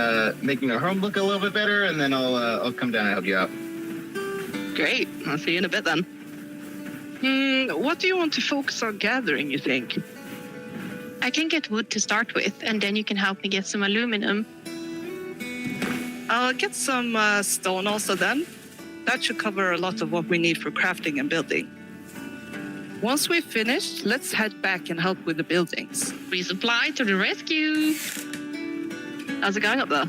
making our home look a little bit better, and then I'll come down and help you out. Great. I'll see you in a bit then. What do you want to focus on gathering, you think? I can get wood to start with, and then you can help me get some aluminum. I'll get some stone also then. That should cover a lot of what we need for crafting and building. Once we've finished, let's head back and help with the buildings. Resupply to the rescue. How's it going up there?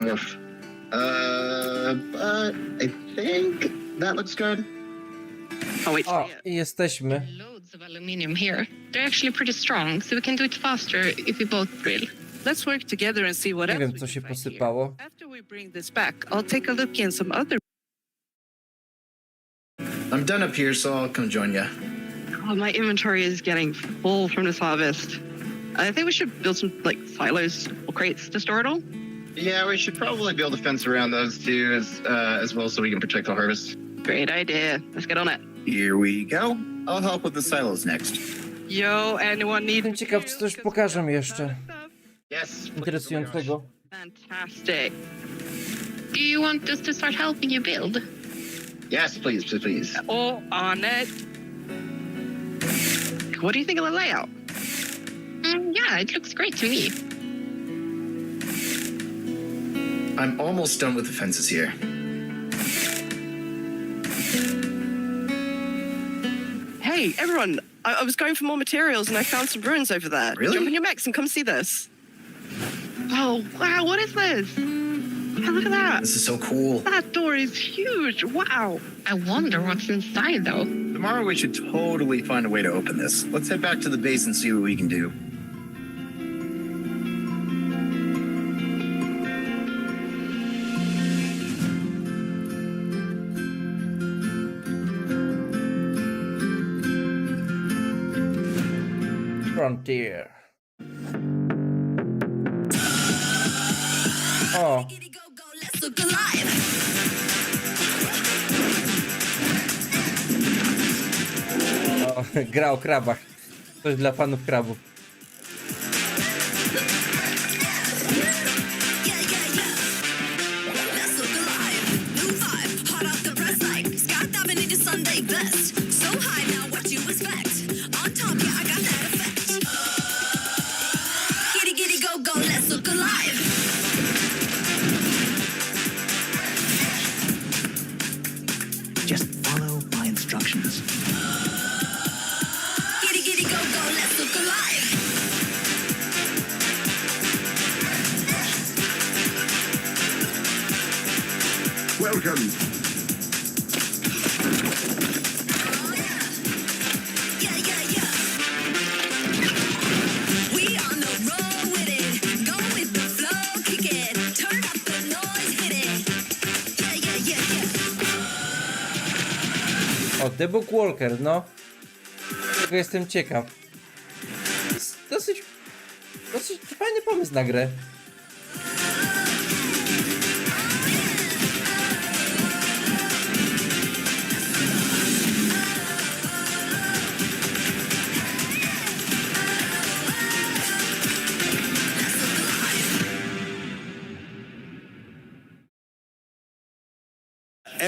But I think that looks good. Oh, wait. O, i jesteśmy. Loads of aluminium here. They're actually pretty strong, so we can do it faster if we both drill. Let's work together and see what Nie else wiem, we co się can find here. posypało. After we bring this back, I'll take a look in some other. I'm done up here, so I'll come join you. Oh, my inventory is getting full from this harvest. I think we should build some silos or crates to store it all. Yeah, we should probably build a fence around those two as well, so we can protect the harvest. Great idea. Let's get on it. Here we go. I'll help with the silos next. Yo, anyone need? Jestem ciekaw, czy coś pokażę jeszcze Yes. interesującego. Fantastic. Do you want us to start helping you build? Yes, please, please. All on it. What do you think of the layout? Yeah, it looks great to me. I'm almost done with the fences here. Hey, everyone. I was going for more materials and I found some ruins over there. Really? Jump in your mechs and come see this. Oh, wow, what is this? Oh, look at that. This is so cool. That door is huge. Wow. I wonder what's inside, though. Tomorrow we should totally find a way to open this. Let's head back to the base and see what we can do. Frontier. O, o, gra o krabach. Coś dla fanów krabów. Just follow my instructions. Welcome. O, The Book Walker, no. Tego jestem ciekaw. Jest dosyć fajny pomysł na grę.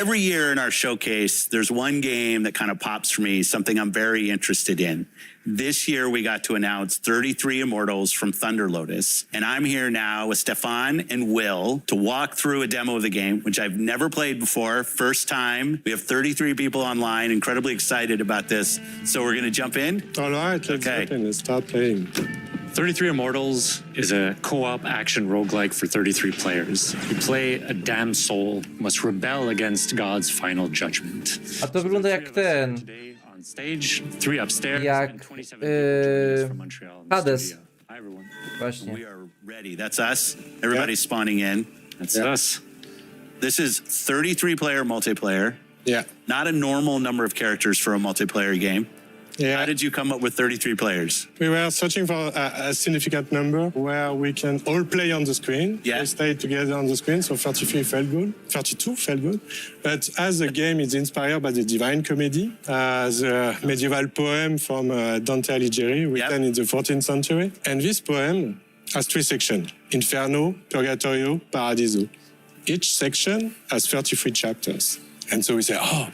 every year in our showcase, there's one game that kind of pops for me, something I'm very interested in. This year, we got to announce 33 Immortals from Thunder Lotus. And I'm here now with Stefan and Will to walk through a demo of the game, which I've never played before. First time. We have 33 people online, incredibly excited about this. So we're going to jump in? All right, let's jump in and start playing. 33 Immortals is a co-op action roguelike for 33 players. You play a damned soul who must rebel against God's final judgment. A to wygląda jak ten. On stage, 3 upstairs, Jak and 27 players from Montreal. Hades. Hi everyone. We are ready. That's us. Everybody's spawning in. That's us. This is 33 player multiplayer. Yeah. Not a normal number of characters for a multiplayer game. Yeah. How did you come up with 33 players? We were searching for a significant number where we can all play on the screen. Yeah. We stay together on the screen, so 33 felt good. 32 felt good. But as the game is inspired by the Divine Comedy, the medieval poem from Dante Alighieri, written in the 14th century. And this poem has 3 sections: Inferno, Purgatorio, Paradiso. Each section has 33 chapters. And so we say, oh,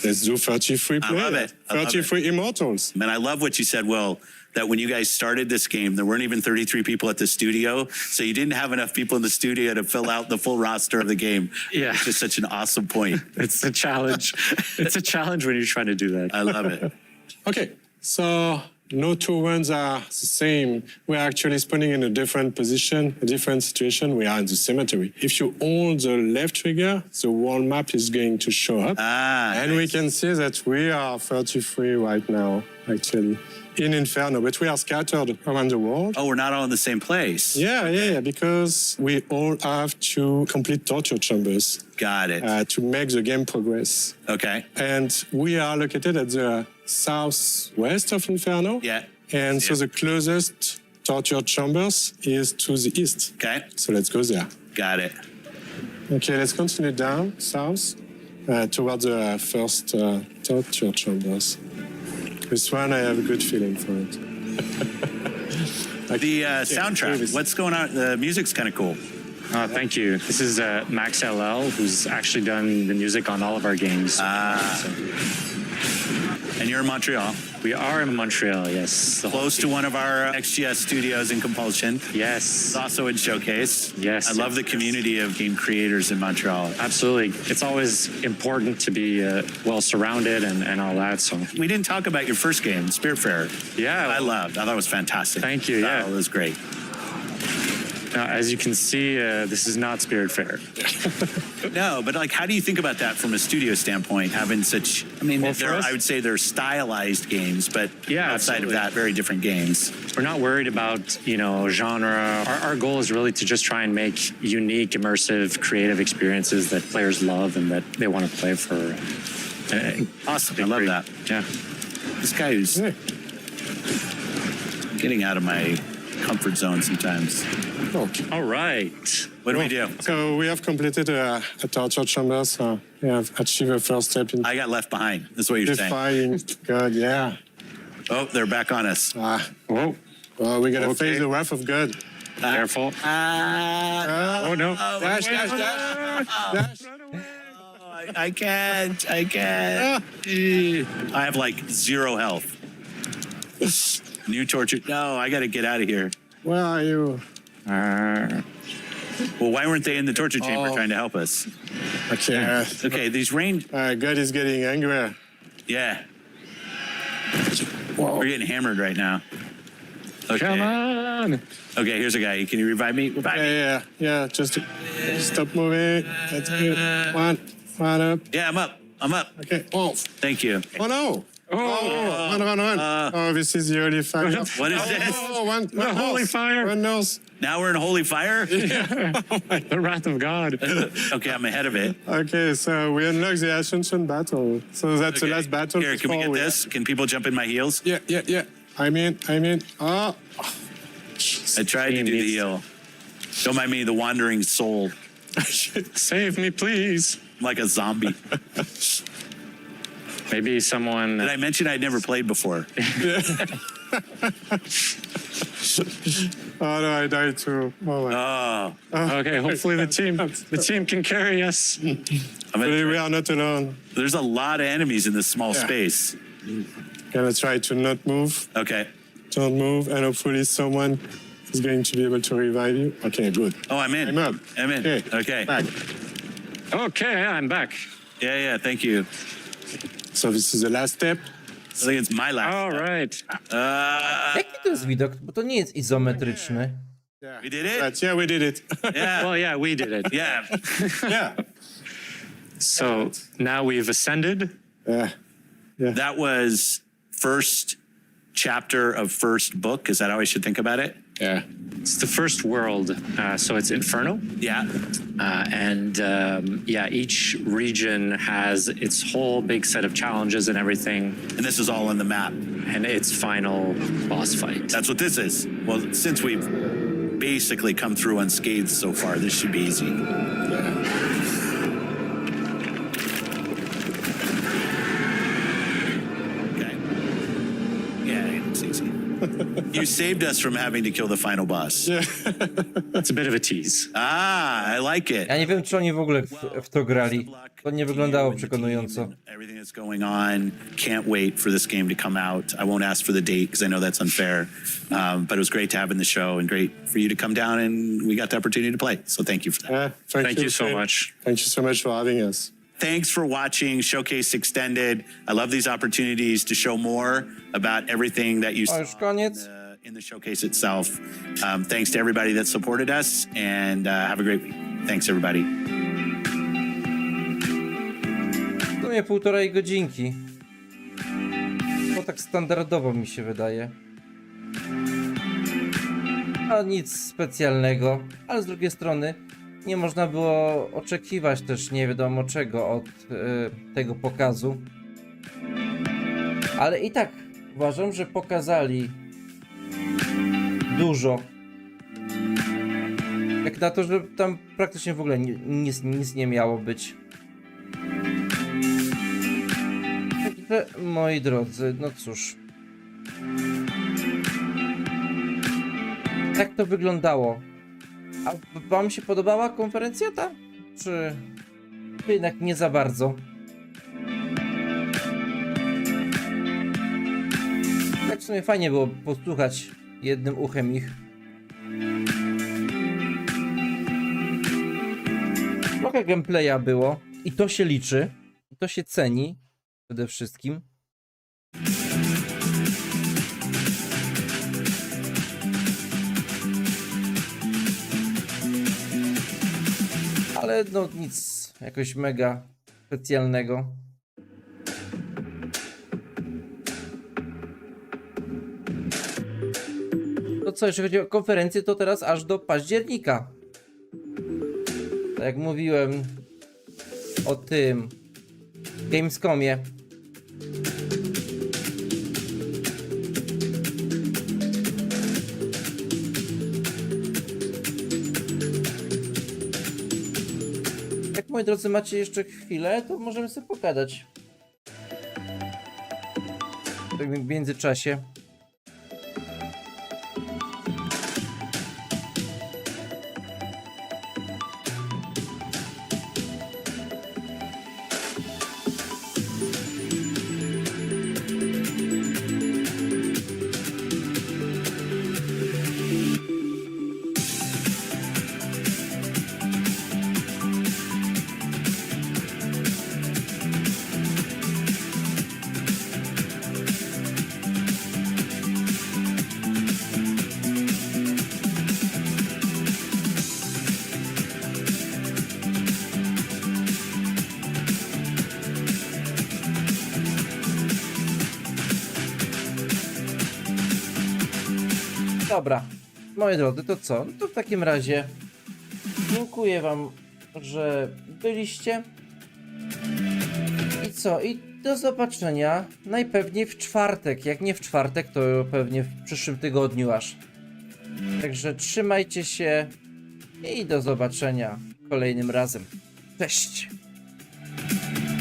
let's do 33 players. I love it. 33 Immortals. And I love what you said, Will, that when you guys started this game, there weren't even 33 people at the studio. So you didn't have enough people in the studio to fill out the full roster of the game. Yeah. It's just such an awesome point. It's a challenge. It's a challenge when you're trying to do that. I love it. Okay, so no 2 runs are the same. We're actually spawning in a different position, a different situation. We are in the cemetery. If you hold the left trigger, the world map is going to show up. And we can see that we are 33 right now, actually, in Inferno, but we are scattered around the world. Oh, we're not all in the same place. Yeah, because we all have to complete torture chambers. Got it. To make the game progress. Okay. And we are located at the southwest of Inferno. Yeah. And so the closest torture chambers is to the east. Okay. So let's go there. Got it. Okay, let's continue down south toward the first torture chambers. This one, I have a good feeling for it. The soundtrack, what's going on? The music's kind of cool. Thank you. This is Max LL, who's actually done the music on all of our games. And you're in Montreal? We are in Montreal, yes. Close to one of our XGS studios in Compulsion. Yes. It's also in Showcase. Yes. I love the community of game creators in Montreal. Absolutely. It's always important to be well surrounded and all that. So we didn't talk about your first game, Spiritfarer. Yeah. I thought it was fantastic. Thank you. Yeah. It was great. Now, as you can see, this is not Spiritfarer. No, but like, how do you think about that from a studio standpoint? Having such, I mean, I would say they're stylized games, but outside of that, very different games. We're not worried about, genre. Our goal is really to just try and make unique, immersive, creative experiences that players love and that they want to play for. Awesome. I love that. Yeah. This guy who's getting out of my comfort zone sometimes. Okay. All right. What do we do? So we have completed a torture chamber. So we have achieved a first step in. I got left behind. That's what you're saying. Defying God, yeah. Oh, they're back on us. Whoa. Well, we gotta face the wrath of God. Careful. Oh no. Dash. I can't. I have like 0 health. New torture. No, I got to get out of here. Where are you? Well, why weren't they in the torture chamber trying to help us? Okay. Okay, these range. God is getting angry. Yeah. Whoa. We're getting hammered right now. Okay. Come on. Okay, here's a guy. Can you revive me? Yeah. Just stop moving. That's good. One up. Yeah, I'm up. Okay. Oh. Thank you. Oh no. Run. This is the holy fire. What is this? One holy fire. One nose. Now we're in holy fire? The wrath of God. Okay, I'm ahead of it. Okay, so we unlock the Ascension battle. So that's the last battle. Here, can we get this? Can people jump in my heels? Yeah. I'm in. Oh. I tried to do the heal. Don't mind me, the wandering soul. Save me, please. I'm like a zombie. Maybe someone... Did I mention I'd never played before? Oh no, I died too. Oh, Okay, hopefully the team can carry us. we are not alone. There's a lot of enemies in this small space. Gonna try to not move. Okay. Don't move, and hopefully someone is going to be able to revive you. Okay, good. Oh, I'm in. I'm up. I'm in. Okay. Back. Okay, I'm back. Yeah, thank you. So this is the last step. I think it's my last. All right. Jaki to jest widok? Bo to nie jest izometryczny. We did it? But yeah, we did it. Yeah. Well, yeah, we did it. Yeah. Yeah. So now we've ascended. That was first chapter of first book. Is that how I should think about it? Yeah. It's the first world, so it's Inferno. Yeah. Each region has its whole big set of challenges and everything. And this is all on the map. And its final boss fight. That's what this is. Well, since we've basically come through unscathed so far, this should be easy. Okay. Yeah, it's easy. You saved us from having to kill the final boss. It's a bit of a tease. I like it. Ja nie wiem, czy oni w ogóle w to grali. To nie wyglądało przekonująco. Everything that's going on. Can't wait for this game to come out. I won't ask for the date because I know that's unfair. But it was great to have in the show and great for you to come down and we got the opportunity to play. So thank you for that. Thank you so much. Thank you so much for having us. Thanks for watching Showcase Extended. I love these opportunities to show more about everything that you O, już koniec. in the showcase itself. Thanks to everybody that supported us and have a great week. Thanks everybody. W sumie 1,5 godzinki. To tak standardowo mi się wydaje. A nic specjalnego, ale z drugiej strony nie można było oczekiwać też nie wiadomo czego od tego pokazu. Ale i tak uważam, że pokazali dużo. Jak na to, że tam praktycznie w ogóle nic nie miało być. Także, moi drodzy, no cóż. Tak to wyglądało. A wam się podobała konferencja ta? Czy jednak nie za bardzo? Tak w sumie fajnie było posłuchać jednym uchem ich. Trochę gameplaya było i to się liczy. I to się ceni przede wszystkim. Ale no nic jakoś mega specjalnego. To co, jeżeli chodzi o konferencję, to teraz aż do października. Tak jak mówiłem o tym Gamescomie. Jak moi drodzy macie jeszcze chwilę, to możemy sobie pogadać. Tak w międzyczasie. Dobra, moi drodzy, to co? No to w takim razie dziękuję wam, że byliście. I co? I do zobaczenia najpewniej w czwartek. Jak nie w czwartek, to pewnie w przyszłym tygodniu aż. Także trzymajcie się i do zobaczenia kolejnym razem. Cześć!